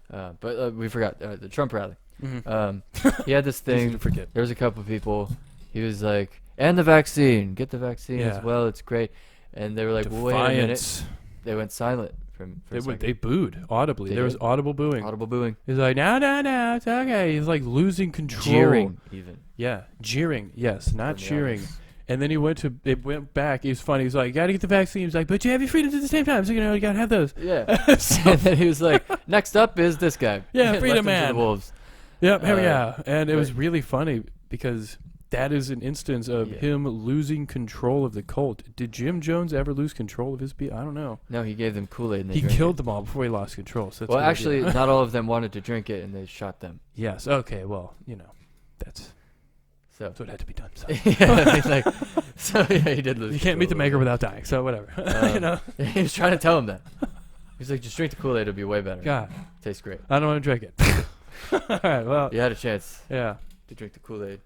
But we forgot the Trump rally. Mm-hmm. He had this thing. Easy to forget. There was a couple of people. He was like, and the vaccine. Get the vaccine as well. It's great. And they were like, well, wait a minute. They went silent they booed audibly. There was audible booing. Audible booing. He's like, no, it's okay. He's like losing control. Jeering, even. Yeah, jeering. Yes, not cheering. And then it went back. He was funny. He's like, you got to get the vaccine. He's like, but you have your freedoms at the same time. So, you got to have those. Yeah. And then he was like, next up is this guy. Yeah, Freedom Man. The wolves. Yep, yeah. And it was really funny because that is an instance of him losing control of the cult. Did Jim Jones ever lose control of his people? I don't know. No, he gave them Kool-Aid and they He killed them all before he lost control. So well, actually, not all of them wanted to drink it and they shot them. Yes. Okay, well, that's what had to be done. So. He did lose. You can't meet the maker without dying, so whatever. He was trying to tell him that. He's like, just drink the Kool-Aid, it'll be way better. God. Tastes great. I don't want to drink it. All right, well. You had a chance. Yeah. To drink the Kool-Aid.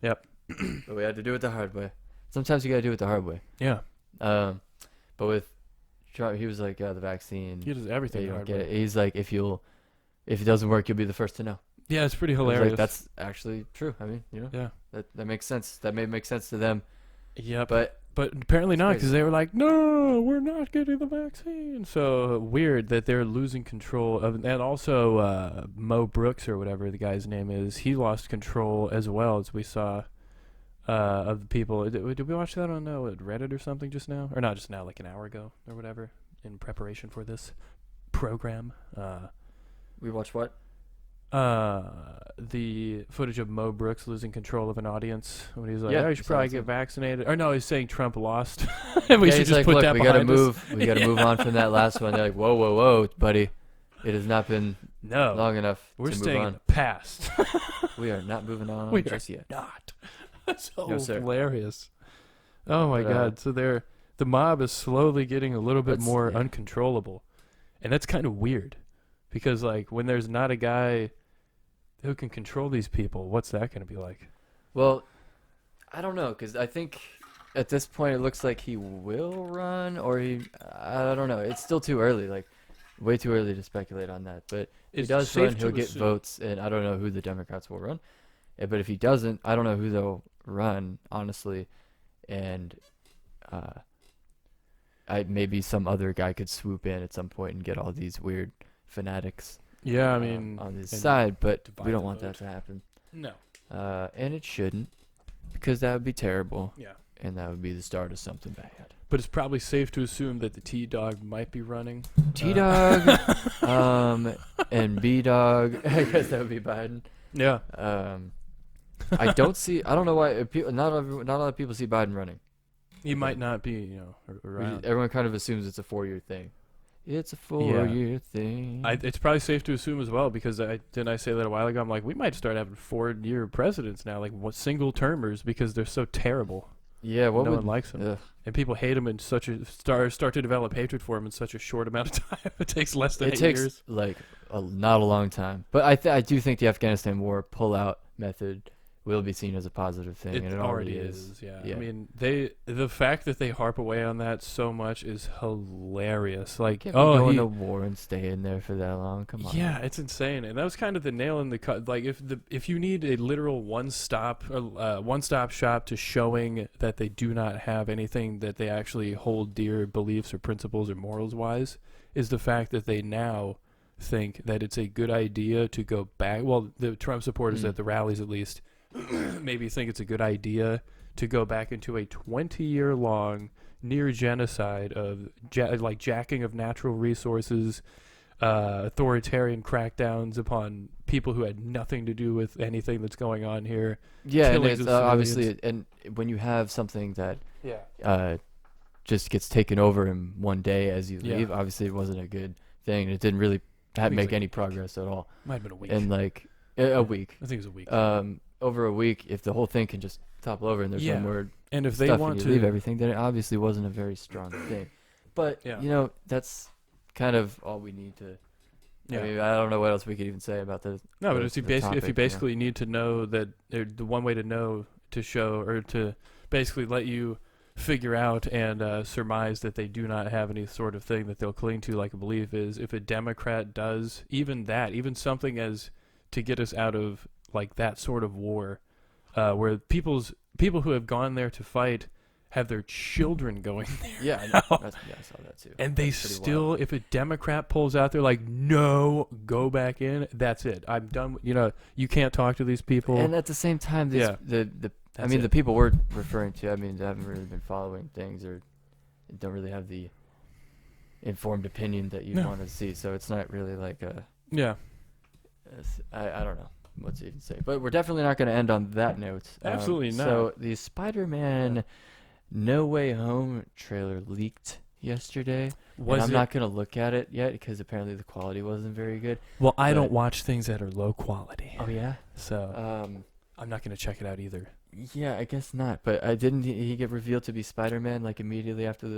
Yep. But we had to do it the hard way. Sometimes you got to do it the hard way. Yeah. But with Trump, he was like, the vaccin. He does everything the hard way. He's like, if it doesn't work, you'll be the first to know. Yeah, it's pretty hilarious. Like, that's actually true. I mean, Yeah. That makes sense. That may make sense to them. Yep. But But apparently not, crazy. because they were like, no, we're not getting the vaccine. So weird that they're losing control of. And also Mo Brooks or whatever the guy's name is, he lost control as well, as we saw of the people. Did we watch that on Reddit or something just now? Or not just now, like an hour ago or whatever, in preparation for this program. We watched what? The footage of Mo Brooks losing control of an audience when he's like, Yeah, "Oh, you should probably sounds get like- vaccinated." Or no, he's saying Trump lost, and we Yeah, should he's just like, put look, that we behind gotta us. move. We gotta move on from that last one. They're like, whoa, whoa, whoa, buddy. It has not been No, long enough we're to move staying in on. the past. We are not moving on We just yet. Not. That's so No, sir. hilarious. Oh my But, God! So the mob is slowly getting a little bit That's- more yeah. uncontrollable, and that's kind of weird, because like when there's not a guy who can control these people, what's that going to be like? Well, I don't know, because I think at this point it looks like he will run, or I don't know. It's still too early, like way too early to speculate on that. But if he It's does safe run, he'll to get assume- votes, and I don't know who the Democrats will run. But if he doesn't, I don't know who they'll run, honestly. And maybe some other guy could swoop in at some point and get all these weird fanatics Yeah, I mean, on his and side, but divide we don't the want that vote. to happen. no. And it shouldn't, because that would be terrible, Yeah. and that would be the start of something bad. But it's probably safe to assume that the T-Dog might be running. T-Dog, and B-Dog, I guess that would be Biden. Yeah. I don't know why, not a lot of people see Biden running. He might not be, around. Everyone kind of assumes it's a 4-year thing. It's a 4-year thing. It's probably safe to assume as well, because didn't I say that a while ago? I'm like, we might start having 4-year presidents now, like single termers, because they're so terrible. Yeah, No one likes them, ugh. and people hate him in such a start to develop hatred for him in such a short amount of time. It takes less than It 8 takes years. like not a long time, but I do think the Afghanistan war pullout method will be seen as a positive thing, and it already is. Yeah. Yeah. I mean, the fact that they harp away on that so much is hilarious. Like, Can't be going to war and stay in there for that long. Come on. yeah, it's insane, and that was kind of the nail in the cut. Like, if you need a literal one-stop shop to showing that they do not have anything that they actually hold dear beliefs or principles or morals wise, is the fact that they now think that it's a good idea to go back. Well, the Trump supporters at the rallies, at least, maybe think it's a good idea to go back into a 20-year-long near genocide of jacking of natural resources, authoritarian crackdowns upon people who had nothing to do with anything that's going on here. Yeah, and Killings it's of obviously, and when you have something that Yeah. just gets taken over in one day as you Yeah. leave, obviously it wasn't a good thing. It didn't really think it's make like- any progress at all. Might have been a week. And like a week, I think it was a week. over a week, if the whole thing can just topple over and there's Yeah. no more and if they stuff want and you to leave everything, then it obviously wasn't a very strong thing. But Yeah. that's kind of all we need to. Yeah. I mean, I don't know what else we could even say about this. No, but if you topic, basically need to know that the one way to know to show or to basically let you figure out and surmise that they do not have any sort of thing that they'll cling to like a belief is if a Democrat does even something as to get us out of like that sort of war, where people who have gone there to fight have their children going there. Yeah, I now. I saw that too. And they That's pretty still, wild. if a Democrat pulls out, they're like, no, go back in. That's it. I'm done. You can't talk to these people. And at the same time, this, Yeah. I mean, the people we're referring to, I mean, they haven't really been following things or don't really have the informed opinion that you No. want to see. So it's not really like yeah. I don't know what to even say. But we're definitely not going to end on that note. Absolutely not. So the Spider-Man No Way Home trailer leaked yesterday. And I'm not going to look at it yet because apparently the quality wasn't very good. Well, I but- don't watch things that are low quality. Oh, yeah? So I'm not going to check it out either. Yeah, I guess not. But didn't he get revealed to be Spider-Man like immediately after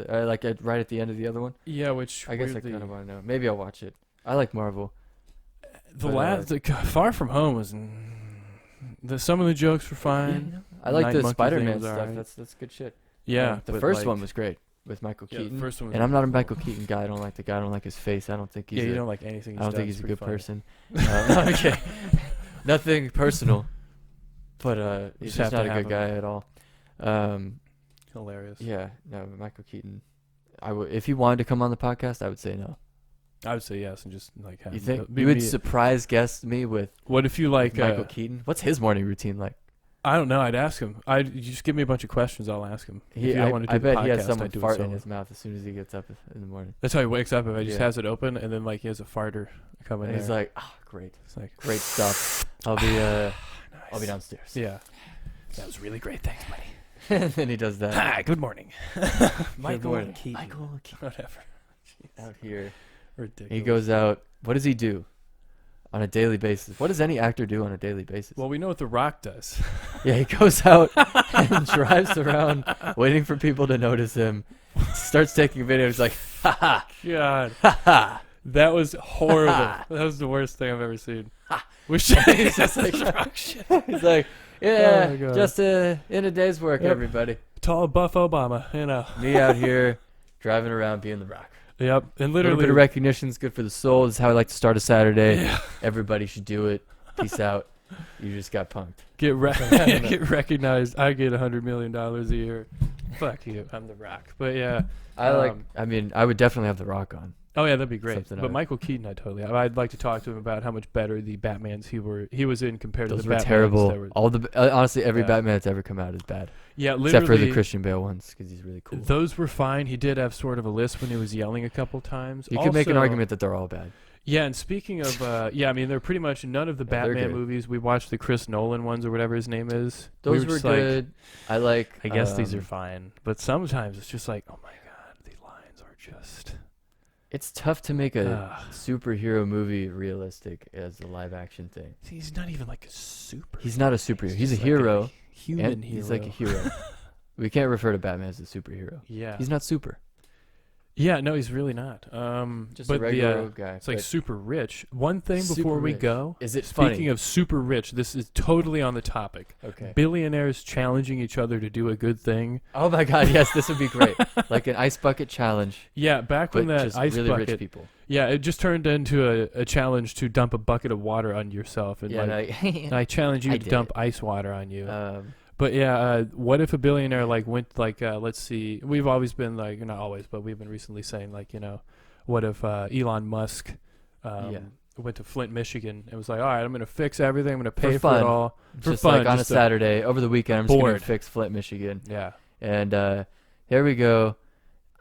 right at the end of the other one? Yeah, which I guess I kind of want to know. Maybe I'll watch it. I like Marvel. Far From Home was. Some of the jokes were Yeah, fine. I like Night the Monkey Spider-Man thing was stuff. alright. That's good shit. Yeah, the but, first like- one was great with Michael Yeah, the Keaton. first one was And I'm not a Michael Keaton guy. I don't like the guy. I don't like his face. I don't think he's. Yeah, you don't like anything. I don't done. think It's he's a pretty good funny. person. Okay, nothing personal, but he's Just just have not to a good have guy at all. hilarious. Yeah, no, Michael Keaton. If he wanted to come on the podcast, I would say no. I would say yes and just like have You think be you would me- surprise guest me with What if you like Michael Keaton? What's his morning routine like? I don't know. I'd ask him. You just give me a bunch of questions. I'll ask him. If you don't want to do I the bet he has podcast, someone I'd do it fart in solo. his mouth as soon as he gets up in the morning. That's how he wakes up. If I just Yeah. has it open, and then like he has a farter coming. And he's there. like, great, It's like, great stuff. I'll be downstairs. yeah, that was really great. Thanks, buddy. And then he does that. Hi, good morning. Michael morning. Keaton. Michael Keaton Whatever. out here. Ridiculous. He goes out. What does he do on a daily basis? What does any actor do on a daily basis? Well, we know what The Rock does. Yeah, he goes out and drives around waiting for people to notice him. Starts taking videos like, ha ha, God, ha ha. that was horrible. That was the worst thing I've ever seen. Wish He's just like, he's like, yeah, Oh my God. just in a day's work, Yep. everybody. tall buff Obama, you know. Me out here driving around being the Rock. Yep, and A little literally bit of recognition is good for the soul. This is how I like to start a Saturday. Yeah. Everybody should do it. Peace out. You just got punked. get recognized. I get $100 million a year. Fuck you. I'm The Rock. But yeah. I mean, I would definitely have the Rock on. Oh yeah, that'd be great. Something But I- Michael Keaton, I'd like to talk to him about how much better the Batmans he was in compared Those to were the Batmans terrible. that were. All the honestly, every Yeah. Batman that's ever come out is bad, Yeah, literally. except for the Christian Bale ones because he's really cool. Those were fine. He did have sort of a list when he was yelling a couple times. You could make an Also- argument that they're all bad. Yeah, and speaking of, I mean, they're pretty much none of the Yeah, they're Batman good. movies. We watched the Chris Nolan ones or whatever his name is. Those we were just like, good. I like. I guess these are fine, but sometimes it's just like, oh my god, the lines are just. It's tough to make a Ugh. superhero movie realistic as a live action thing. He's not even like a super. He's not a superhero. He's a just like hero. human and hero. He's like a hero. We can't refer to Batman as a superhero. Yeah. He's not super. Yeah, no, he's really not. Just but a regular the, old guy. it's like but super rich. One thing Super before we rich. go. Is it Speaking funny? of super rich, this is totally on the topic. Okay. Billionaires challenging each other to do a good thing. Oh my God! Yes, this would be great. Like an ice bucket challenge, Yeah, back but when that just ice really bucket. rich people. Yeah, it just turned into a challenge to dump a bucket of water on yourself, and Yeah, like, like, I challenge you I to did dump it. ice water on you. But But yeah, what if a billionaire like went like let's see, we've always been like not always, but we've been recently saying like what if Elon Musk went to Flint, Michigan and was like, all right, I'm gonna fix everything, I'm gonna pay for fun. it all for just fun, like on a just Saturday over the weekend, I'm just gonna bored. fix Flint, Michigan, yeah, and here we go.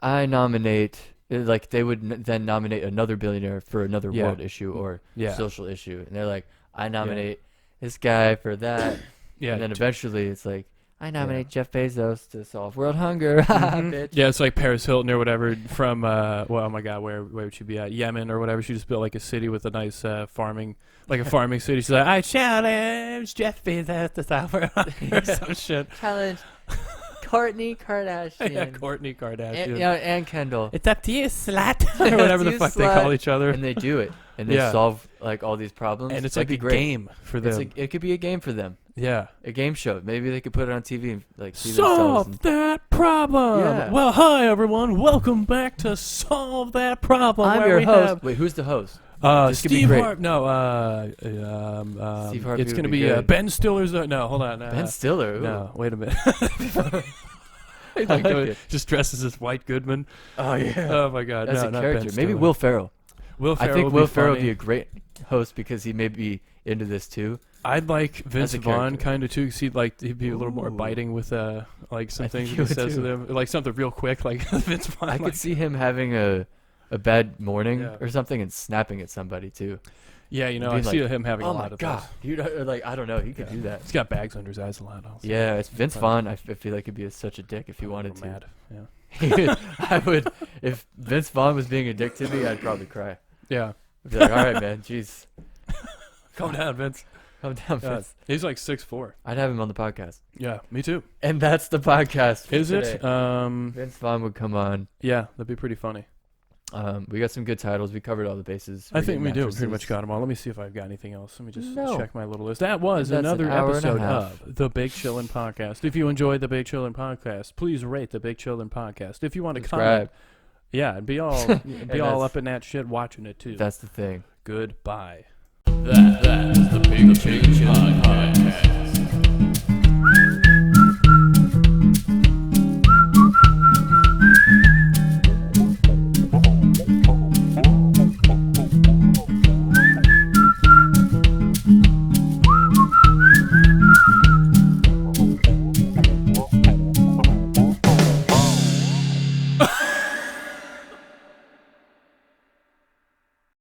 I nominate. Like they would then nominate another billionaire for another Yeah. world issue or yeah, social issue, and they're like, I nominate this guy for that, yeah. and then eventually it's like, I nominate Jeff Bezos to solve world hunger. Mhm. Bitch. Yeah, it's like Paris Hilton or whatever from well, oh my God, where would she be at? Yemen or whatever. She just built like a city with a nice farming city. She's like, I challenge Jeff Bezos to solve world hunger or some shit. Challenge Kourtney Kardashian. Yeah, Kourtney Kardashian. and Kendall. It's up to you, slut, or whatever the You fuck they slut. call each other. And they do it, and they Yeah. solve like all these problems. And it's That'd like be a great. game for It's them. it could be a game for them, Yeah. a game show. Maybe they could put it on TV and like see themselves. Solve And, that problem. Yeah. Well, hi everyone. Welcome back to Solve That Problem. I'm where your we host. have Wait, who's the host? Uh, This could be Steve great. Harvey. No, Steve Harvey it's would going to be be good. Ben Stiller's. No, hold on. Ben Stiller. Ooh. No, wait a minute. I like it. Just dresses as White Goodman. Oh yeah. Oh my God, As no, a not character. Ben Maybe Stiller. Will Ferrell. Will Ferrell. I think would Will be Ferrell would funny. be a great host because he may be into this too. I'd like Vince a Vaughn character. kind of too. Cause he'd be a little more Ooh. biting with like some I think things he he would says to too. them, like something real quick, like Vince Vaughn. I like, could see him having a bad morning Yeah. or something and snapping at somebody too. yeah, I being see like, him having a Oh lot my of God, those. like I don't know, he could Yeah. do that. He's got bags under his eyes a lot. Also. Yeah, it's Vince Fun. Vaughn. I feel like he'd be such a dick if he I'm wanted a to. little mad. Yeah. I would, if Vince Vaughn was being a dick to me, I'd probably cry. Yeah. I'd be like, all right, man, jeez, Calm down, Vince. calm down, God. Vince. He's like 6'4". I'd have him on the podcast. Yeah, me too. And that's the podcast. For Is today. it? Vince Vaughn would come on. Yeah, that'd be pretty funny. We got some good titles. We covered all the bases. I We're think getting we do. mattresses. Pretty much got them all. Let me see if I've got anything else. Let me just No. check my little list. That was That's another an hour and a episode half. of the Big Chillin Podcast. If you enjoyed the Big Chillin Podcast, please rate the Big Chillin Podcast. If you want to comment, Subscribe. yeah, and be all that's- up in that shit watching it too. That's the thing. Goodbye. That's the Big Chillin Podcast.